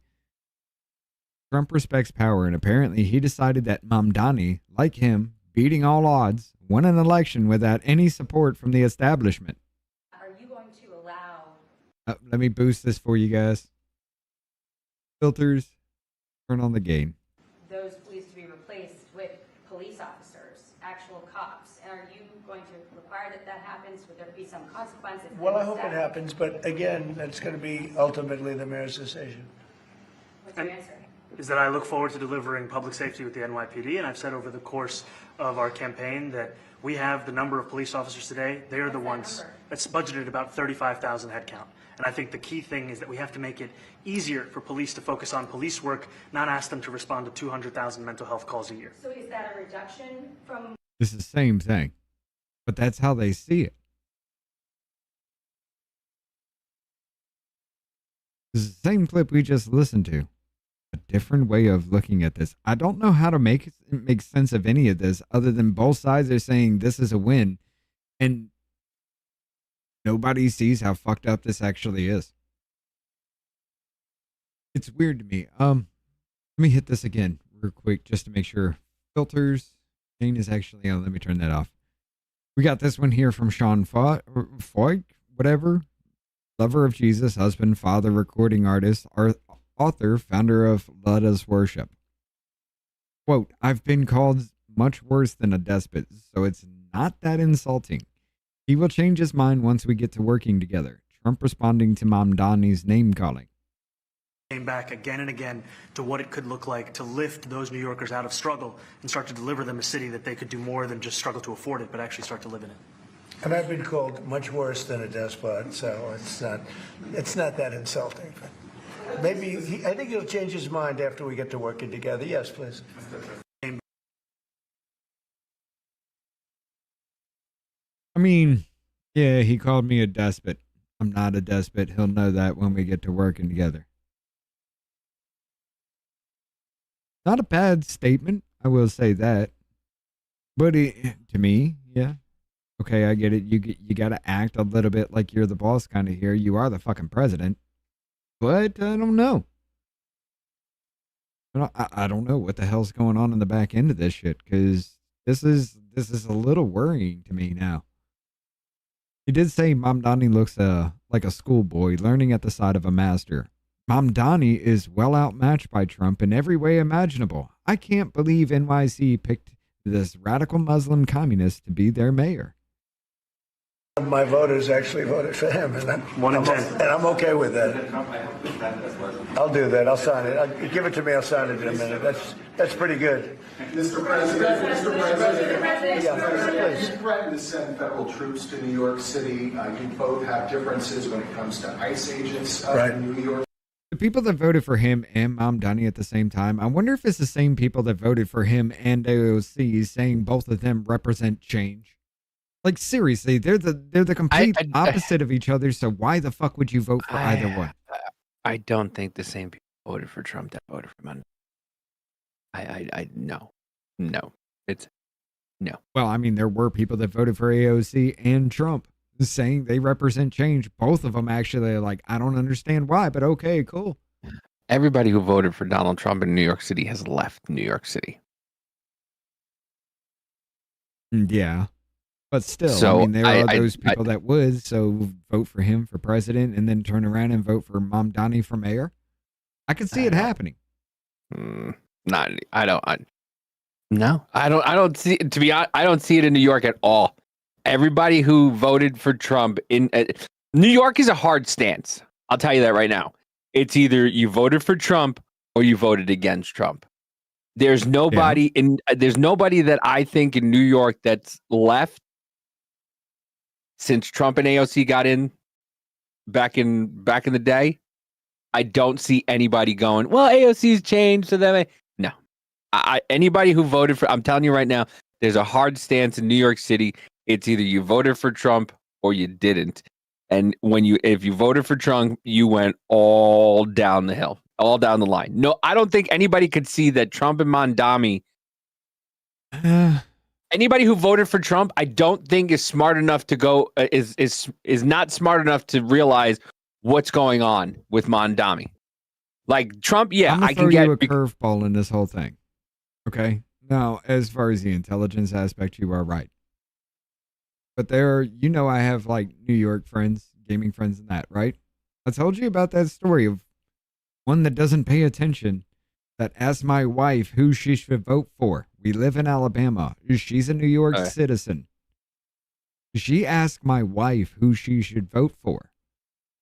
Trump respects power, and apparently he decided that Mamdani, like him, beating all odds, won an election without any support from the establishment. Are you going to allow... Let me boost this for you guys. Filters, turn on the gain. ...those police to be replaced with police officers, actual cops? And are you going to require that that happens? Would there be some consequences? Well, I hope it happens, but again, that's going to be ultimately the mayor's decision. What's your answer? Is that I look forward to delivering public safety with the NYPD, and I've said over the course of our campaign that we have the number of police officers today. They are the ones that's budgeted about 35,000 headcount. And I think the key thing is that we have to make it easier for police to focus on police work, not ask them to respond to 200,000 mental health calls a year. So is that a reduction from... It's the same thing, but that's how they see it. This is the same clip we just listened to. A different way of looking at this. I don't know how to make sense of any of this other than both sides are saying this is a win, and nobody sees how fucked up this actually is. It's weird to me. Let me hit this again real quick just to make sure. Filters. Jane is actually on. Let me turn that off. We got this one here from Sean Foy, whatever. Lover of Jesus, husband, father, recording artist, author, founder of Let Us Worship. Quote, I've been called much worse than a despot, so it's not that insulting. He will change his mind once we get to working together. Trump responding to Mamdani's name calling. Came back again and again to what it could look like to lift those New Yorkers out of struggle and start to deliver them a city that they could do more than just struggle to afford it, but actually start to live in it. And I've been called much worse than a despot, so it's not that insulting. Maybe I think he'll change his mind after we get to working together. Yes, please. I mean, yeah, he called me a despot. I'm not a despot. He'll know that when we get to working together. Not a bad statement, I will say that. But to me, yeah. Okay, I get it. You got to act a little bit like you're the boss kind of here. You are the fucking president. But I don't know. I don't know what the hell's going on in the back end of this shit, because this is a little worrying to me now. He did say Mamdani looks like a schoolboy learning at the side of a master. Mamdani is well outmatched by Trump in every way imaginable. I can't believe NYC picked this radical Muslim communist to be their mayor. My voters actually voted for him, and I'm okay with that. I'll do that. I'll sign it. Give it to me. I'll sign it in a minute. That's pretty good. Mr. President, yeah, you threatened to send federal troops to New York City. You both have differences when it comes to ICE agents in New York. The people that voted for him and Mamdani at the same time, I wonder if it's the same people that voted for him and AOC, saying both of them represent change. Like, seriously, they're the complete opposite of each other, so why the fuck would you vote for either one? I don't think the same people voted for Trump that voted for Mamdani. No. It's no. Well, I mean, there were people that voted for AOC and Trump saying they represent change. Both of them actually are like, I don't understand why, but okay, cool. Everybody who voted for Donald Trump in New York City has left New York City. Yeah. But still, so I mean, there are those people that would, so vote for him for president and then turn around and vote for Mamdani for mayor. I could see it happening. Not. I don't. No, I don't see. To be honest, I don't see it in New York at all. Everybody who voted for Trump in New York is a hard stance. I'll tell you that right now. It's either you voted for Trump or you voted against Trump. There's nobody there's nobody that I think in New York that's left since Trump and AOC got in back in the day. I don't see anybody going, well, AOC's changed so that no. Anybody who voted for, I'm telling you right now, there's a hard stance in New York City. It's either you voted for Trump or you didn't. And if you voted for Trump, you went all down the hill, all down the line. No, I don't think anybody could see that Trump and Mamdani. Anybody who voted for Trump, I don't think is smart enough to go is not smart enough to realize what's going on with Mamdani. Like Trump, yeah, I can get a curveball in this whole thing. Okay, now as far as the intelligence aspect, you are right. But I have like New York friends, gaming friends and that, right? I told you about that story of one that doesn't pay attention that asked my wife who she should vote for. We live in Alabama. She's a New York citizen. She asked my wife who she should vote for.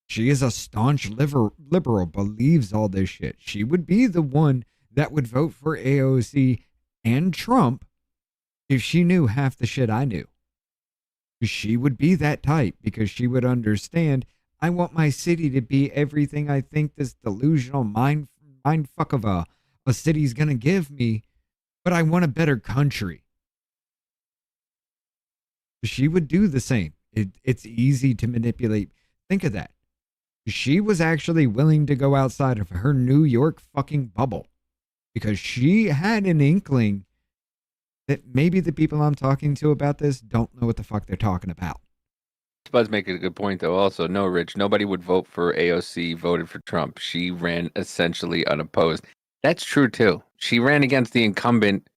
She is a staunch liberal, believes all this shit. She would be the one that would vote for AOC and Trump if she knew half the shit I knew. She would be that type because she would understand, I want my city to be everything I think this delusional mind fuck of a city's going to give me, but I want a better country. She would do the same. It's easy to manipulate. Think of that. She was actually willing to go outside of her New York fucking bubble because she had an inkling that maybe the people I'm talking to about this don't know what the fuck they're talking about. Spud's making a good point, though. Also, no, Rich, nobody would vote for AOC, voted for Trump. She ran essentially unopposed. That's true, too. She ran against the incumbent,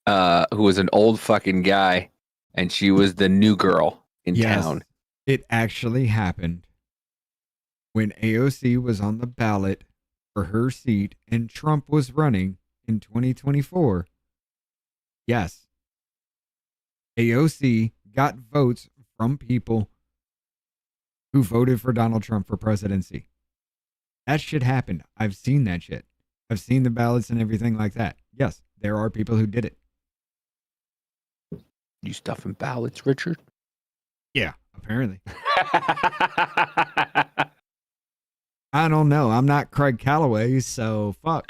who was an old fucking guy, and she was the new girl in town. It actually happened when AOC was on the ballot for her seat and Trump was running in 2024. Yes. AOC got votes from people who voted for Donald Trump for presidency. That shit happened. I've seen that shit. I've seen the ballots and everything like that. Yes, there are people who did it. You stuffing ballots, Richard? Yeah, apparently. I don't know. I'm not Craig Calloway, so fuck.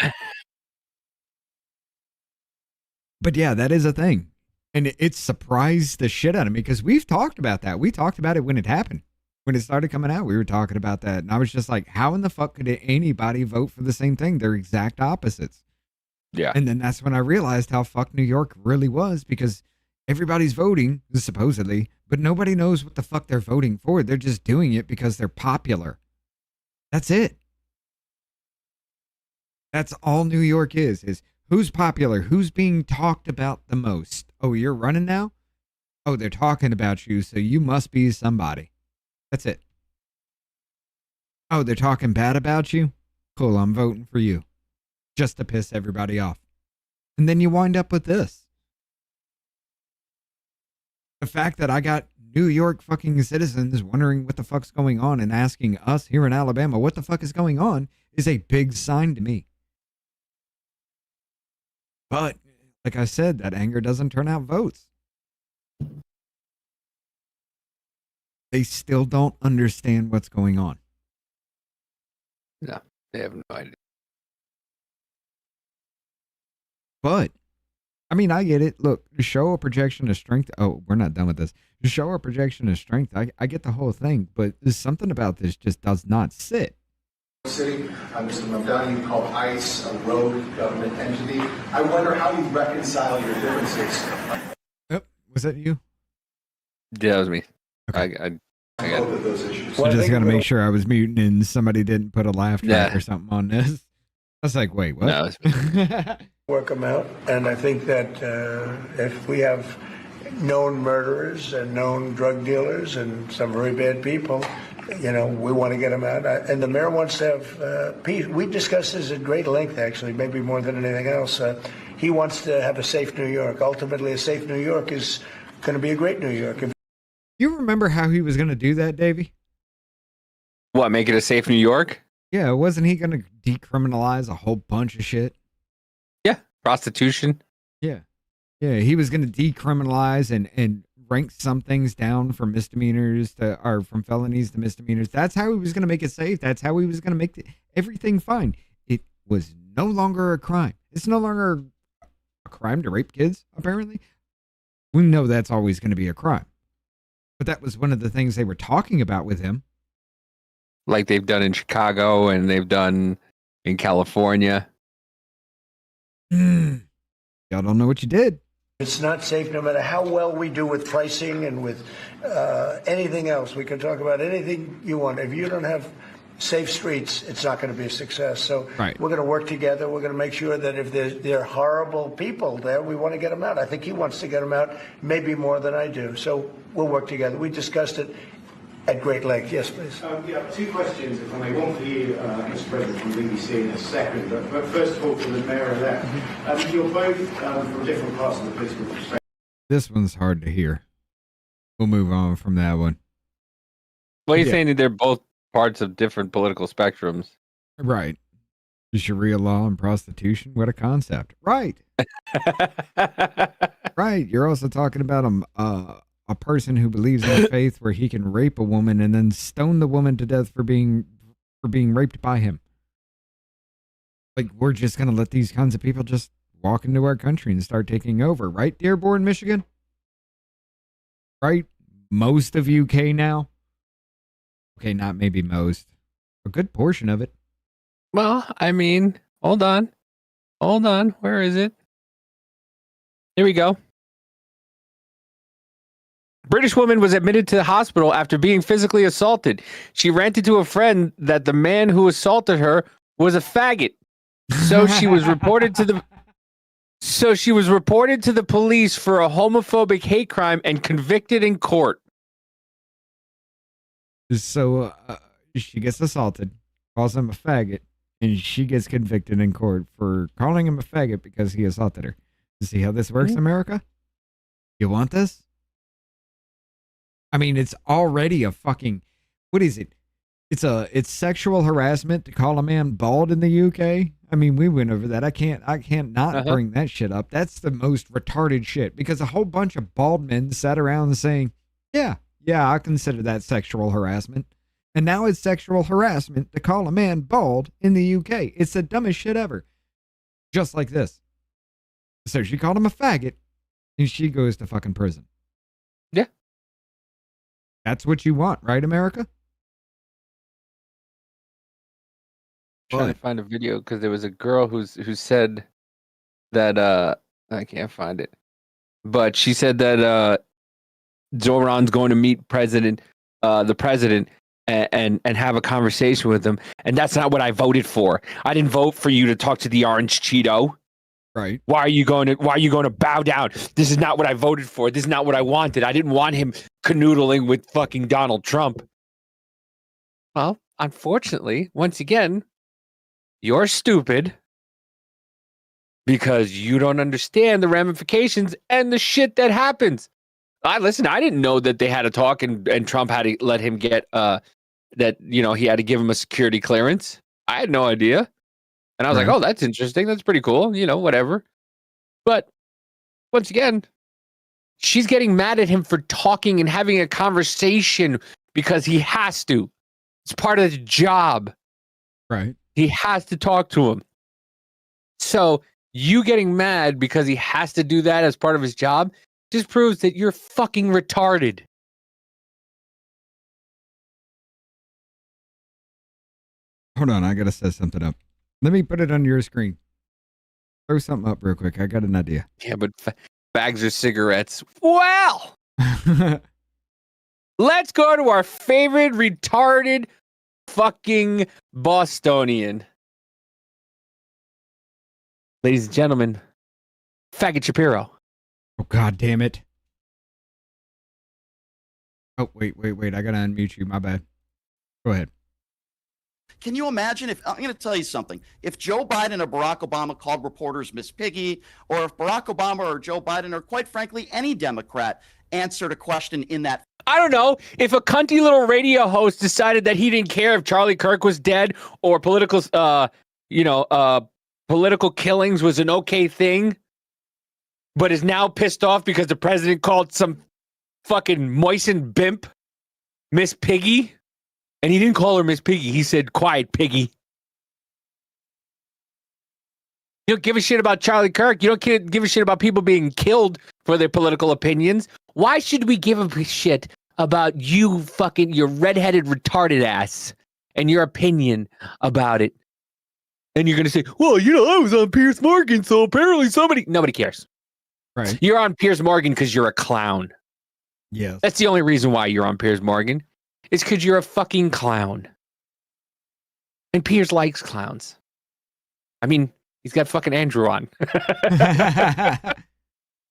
But yeah, that is a thing. And it surprised the shit out of me because we've talked about that. We talked about it when it happened. When it started coming out, we were talking about that. And I was just like, how in the fuck could anybody vote for the same thing? They're exact opposites. Yeah. And then that's when I realized how fucked New York really was because everybody's voting, supposedly, but nobody knows what the fuck they're voting for. They're just doing it because they're popular. That's it. That's all New York is who's popular, who's being talked about the most. Oh, you're running now? Oh, they're talking about you, so you must be somebody. That's it. Oh, they're talking bad about you? Cool, I'm voting for you. Just to piss everybody off. And then you wind up with this. The fact that I got New York fucking citizens wondering what the fuck's going on and asking us here in Alabama what the fuck is going on is a big sign to me. But, like I said, that anger doesn't turn out votes. They still don't understand what's going on. No, they have no idea. But, I mean, I get it. Look, to show a projection of strength. Oh, we're not done with this. To show a projection of strength, I get the whole thing. But there's something about this just does not sit. City, Mr. Mamdani, you called ICE a rogue government entity. I wonder how you reconcile your differences. Yep. Was that you? Yeah, that was me. Okay. I got both of those issues. I just got to make sure I was muting and somebody didn't put a laugh track or something on this. I was like, wait, what? No, work them out. And I think that if we have known murderers and known drug dealers and some very bad people, we want to get him out. And the mayor wants to have peace. We discussed this at great length, actually, maybe more than anything else. He wants to have a safe New York. Ultimately, a safe New York is going to be a great New York. You remember how he was going to do that, Davey? What, make it a safe New York? Yeah, wasn't he going to decriminalize a whole bunch of shit? Yeah, prostitution. Yeah. Yeah, he was going to decriminalize and rank some things down from misdemeanors or from felonies to misdemeanors. That's how he was going to make it safe. That's how he was going to make everything fine. It was no longer a crime. It's no longer a crime to rape kids, apparently. We know that's always going to be a crime. But that was one of the things they were talking about with him. Like they've done in Chicago and they've done in California. Y'all don't know what you did. It's not safe no matter how well we do with pricing and with anything else. We can talk about anything you want. If you don't have safe streets, it's not going to be a success. So We're going to work together. We're going to make sure that if there are horrible people there, we want to get them out. I think he wants to get them out maybe more than I do. So we'll work together. We discussed it at great length. Yes, please. Yeah, two questions, if I may. One for you, Mr. President, from BBC in a second. But first of all, for the mayor-elect. You're both from different parts of the political spectrum. This one's hard to hear. We'll move on from that one. Well, you're saying that they're both parts of different political spectrums. Right. Sharia law and prostitution. What a concept. Right. Right. You're also talking about a person who believes in faith where he can rape a woman and then stone the woman to death for being raped by him. Like, we're just going to let these kinds of people just walk into our country and start taking over. Right, Dearborn, Michigan? Right? Most of UK now? Okay, not maybe most. A good portion of it. Well, I mean, hold on. Where is it? Here we go. British woman was admitted to the hospital after being physically assaulted. She ranted to a friend that the man who assaulted her was a faggot. So she was reported to the police for a homophobic hate crime and convicted in court. So she gets assaulted, calls him a faggot, and she gets convicted in court for calling him a faggot because he assaulted her. You see how this works, America? You want this? I mean, it's already a fucking, what is it? It's sexual harassment to call a man bald in the UK. I mean, we went over that. I can't not bring that shit up. That's the most retarded shit because a whole bunch of bald men sat around saying, yeah, I consider that sexual harassment. And now it's sexual harassment to call a man bald in the UK. It's the dumbest shit ever. Just like this. So she called him a faggot and she goes to fucking prison. Yeah. That's what you want, right, America? Trying to find a video because there was a girl who said that I can't find it, but she said that Zohran's going to meet the president and have a conversation with him, and that's not what I voted for. I didn't vote for you to talk to the orange Cheeto. Right. Why are you going to bow down? This is not what I voted for. This is not what I wanted. I didn't want him canoodling with fucking Donald Trump. Well, unfortunately, once again, you're stupid because you don't understand the ramifications and the shit that happens. I didn't know that they had a talk and Trump had to let him get that, he had to give him a security clearance. I had no idea. And I was like, oh, that's interesting. That's pretty cool. Whatever. But once again, she's getting mad at him for talking and having a conversation because he has to. It's part of the job. Right. He has to talk to him. So you getting mad because he has to do that as part of his job just proves that you're fucking retarded. Hold on, I gotta set something up. Let me put it on your screen. Throw something up real quick. I got an idea. Yeah, but bags of cigarettes. Well, let's go to our favorite retarded fucking Bostonian. Ladies and gentlemen, Faggot Shapiro. Oh, God damn it. Oh, wait. I gotta unmute you. My bad. Go ahead. Can you imagine if, I'm going to tell you something, if Joe Biden or Barack Obama called reporters Miss Piggy, or if Barack Obama or Joe Biden, or quite frankly, any Democrat answered a question in that. I don't know, if a cunty little radio host decided that he didn't care if Charlie Kirk was dead or political killings was an okay thing, but is now pissed off because the president called some fucking moistened bimp Miss Piggy. And he didn't call her Miss Piggy. He said, quiet, Piggy. You don't give a shit about Charlie Kirk. You don't give a shit about people being killed for their political opinions. Why should we give a shit about you fucking, your redheaded retarded ass and your opinion about it? And you're going to say, well, I was on Piers Morgan, so apparently nobody cares. Right. You're on Piers Morgan because you're a clown. Yeah. That's the only reason why you're on Piers Morgan. It's because you're a fucking clown. And Piers likes clowns. I mean, he's got fucking Andrew on.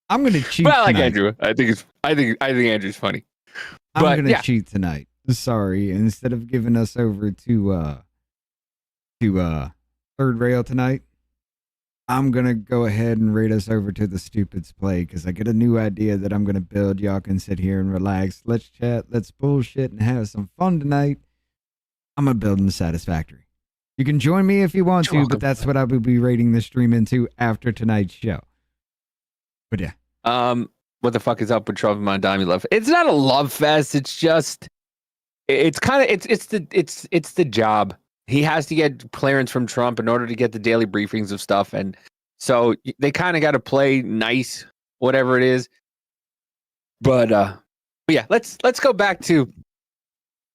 I'm gonna cheat. But I like tonight. Andrew. I think Andrew's funny. I'm gonna cheat tonight. Sorry. Instead of giving us over to third rail tonight, I'm gonna go ahead and rate us over to the Stupids play because I get a new idea that I'm gonna build. Y'all can sit here and relax. Let's chat. Let's bullshit and have some fun tonight. I'm gonna build in the Satisfactory. You can join me if you want to, but that's what I will be rating the stream into after tonight's show. But yeah. What the fuck is up with Trump and Mamdani love? It's not a love fest. It's just, it's the job. He has to get clearance from Trump in order to get the daily briefings of stuff. And so they kind of got to play nice, whatever it is. But yeah, let's go back to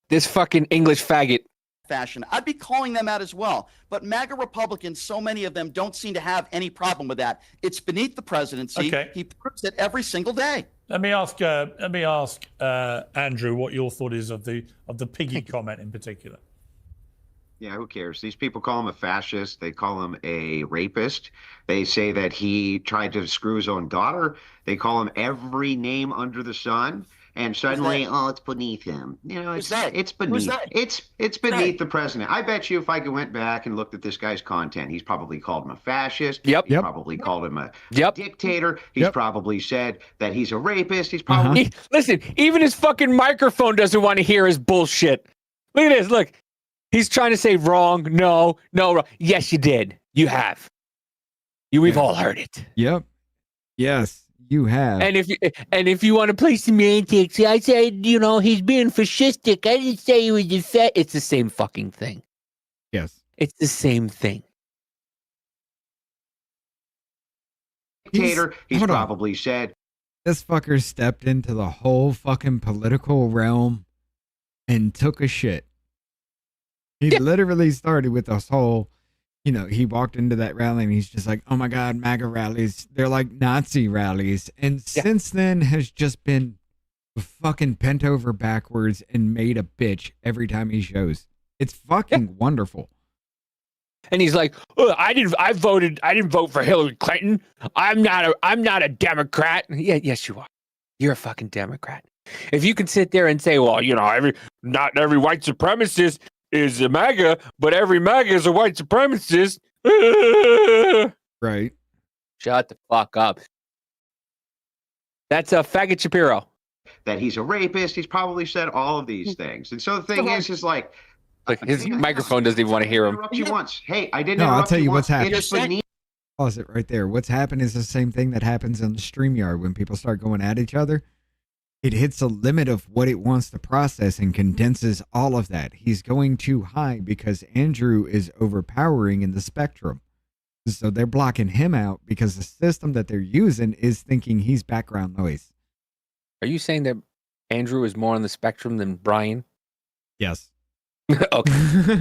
this fucking English faggot. Fashion. I'd be calling them out as well. But MAGA Republicans, so many of them don't seem to have any problem with that. It's beneath the presidency. Okay. He proves it every single day. Let me ask Andrew what your thought is of the piggy comment in particular. Yeah, who cares? These people call him a fascist. They call him a rapist. They say that he tried to screw his own daughter. They call him every name under the sun. And suddenly, oh, it's beneath him. It's beneath. It's beneath the president. I bet you if I went back and looked at this guy's content, he's probably called him a fascist. He probably called him a dictator. He's probably said that he's a rapist. He's probably Listen, even his fucking microphone doesn't want to hear his bullshit. Look at this. Look, he's trying to say wrong. No, wrong. Yes, you did. You have. We've all heard it. Yep. Yes. You have. And if you want to play semantics, I said, he's being fascistic. I didn't say he was it's the same fucking thing. Yes. It's the same thing. Dictator, he's probably said. This fucker stepped into the whole fucking political realm and took a shit. He literally started with this whole, he walked into that rally and he's just like, oh my God, MAGA rallies. They're like Nazi rallies. And since then has just been fucking bent over backwards and made a bitch every time he shows. It's fucking wonderful. And he's like, oh, I didn't vote for Hillary Clinton. I'm not a Democrat. Yeah, yes, you are. You're a fucking Democrat. If you can sit there and say, well, not every white supremacist is a MAGA, but every MAGA is a white supremacist. Right. Shut the fuck up. That's a faggot Shapiro. That he's a rapist. He's probably said all of these things. And so the thing is like, his microphone doesn't even want to hear him. Interrupt you once. Hey, I didn't. No, interrupt I'll tell you what's once. happening. Pause it right there. What's happened is the same thing that happens on the StreamYard when people start going at each other. It hits a limit of what it wants to process and condenses all of that. He's going too high because Andrew is overpowering in the spectrum. So they're blocking him out because the system that they're using is thinking he's background noise. Are you saying that Andrew is more on the spectrum than Brian? Yes. Okay.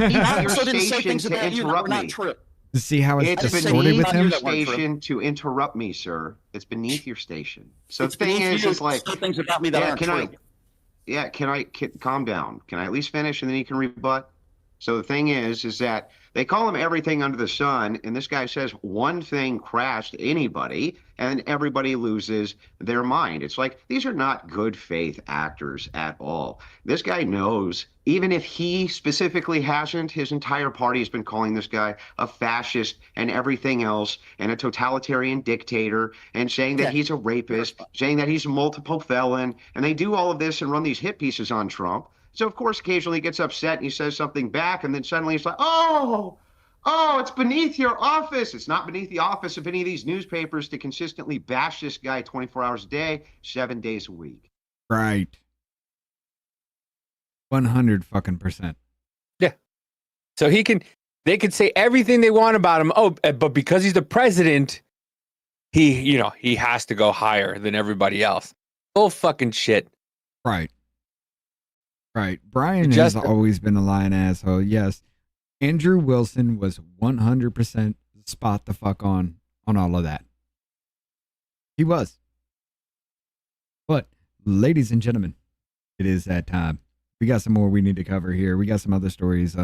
He also didn't say things about you that were not true. See how it's distorted with him? It's beneath your station to interrupt me, sir. It's beneath your station. So the thing is like things about me that aren't true. Can I calm down? Can I at least finish and then you can rebut? So the thing is that they call him everything under the sun, and this guy says one thing crash to anybody, and everybody loses their mind. It's like, these are not good faith actors at all. This guy knows, even if he specifically hasn't, his entire party has been calling this guy a fascist and everything else, and a totalitarian dictator, and saying that he's a rapist, saying that he's a multiple felon, and they do all of this and run these hit pieces on Trump. So, of course, occasionally he gets upset and he says something back, and then suddenly he's like, oh, it's beneath your office. It's not beneath the office of any of these newspapers to consistently bash this guy 24 hours a day, 7 days a week. Right. 100%. Yeah. So they could say everything they want about him. Oh, but because he's the president, he has to go higher than everybody else. Bull fucking shit. Right. Right. Brian has always been a lying asshole. Yes. Andrew Wilson was 100% spot the fuck on all of that. He was. But, ladies and gentlemen, it is that time. We got some more we need to cover here. We got some other stories.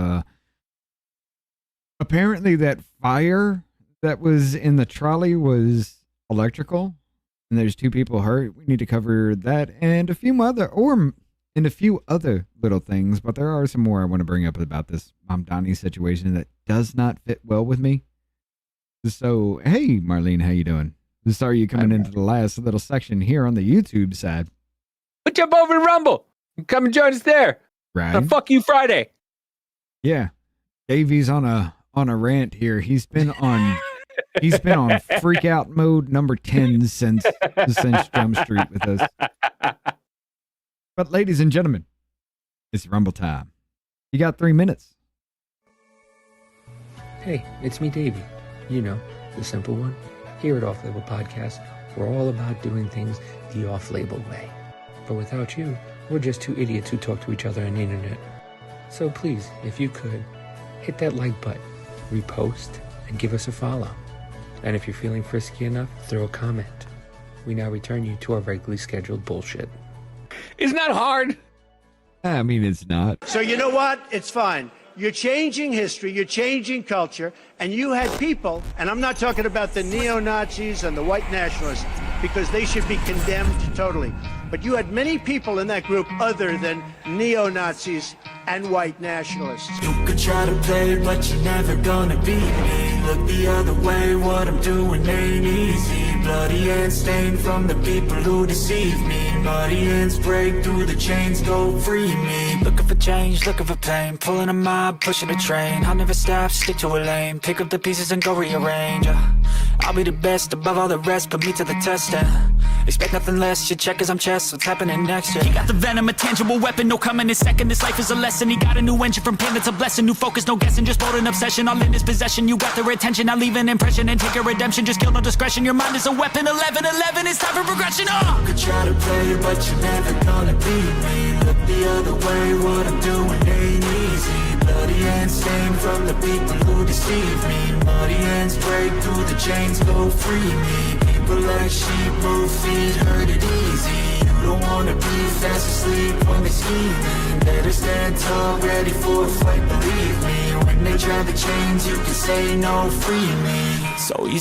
Apparently that fire that was in the trolley was electrical, and there's 2 people hurt. We need to cover that and a few other little things, but there are some more I want to bring up about this Mamdani situation that does not fit well with me. So, hey, Marlene, how you doing? Sorry you coming into the last little section here on the YouTube side. But jump over to Rumble. Come and join us there. Right. On Fuck You Friday. Yeah. Davey's on a rant here. He's been on freak out mode number 10 since Jump Street with us. But ladies and gentlemen, it's Rumble time. You got 3 minutes. Hey, it's me, Davey. You know, the simple one. Here at Off Label Podcast, we're all about doing things the off-label way. But without you, we're just 2 idiots who talk to each other on the internet. So please, if you could, hit that like button, repost, and give us a follow. And if you're feeling frisky enough, throw a comment. We now return you to our regularly scheduled bullshit. Isn't that hard? I mean, it's not. So you know what? It's fine. You're changing history, you're changing culture, and you had people, and I'm not talking about the neo-Nazis and the white nationalists, because they should be condemned totally. But you had many people in that group other than neo-Nazis and white nationalists. You could try to play, but you're never gonna beat me. Look the other way, what I'm doing ain't easy. Bloody hands stained from the people who deceive me. Muddy hands break through the chains, go free me. Looking for change, looking for pain. Pulling a mob, pushing a train. I'll never stop, stick to a lane. Pick up the pieces and go rearrange. I'll be the best above all the rest, put me to the test. Expect nothing less, your check is I'm chess. What's happening next? He got the venom, a tangible weapon, no coming in second. This life is a lesson. He got a new engine from pain, it's a blessing. New focus, no guessing, just bold an obsession. All in his possession, you got their attention. I'll leave an impression and take your redemption. Just kill no discretion, your mind is a weapon. 11-11, it's time for progression. You could try to play, but you're never gonna beat me. Look the other way, what I'm doing ain't easy. Bloody hands stained from the people who deceive me. Muddy hands break through the chains, go free me. People like sheep move feet, hurt it easy. You don't wanna be fast asleep when they scheming. Better stand tall, ready for a fight, believe me. When they try the chains, you can say no, free me. So he's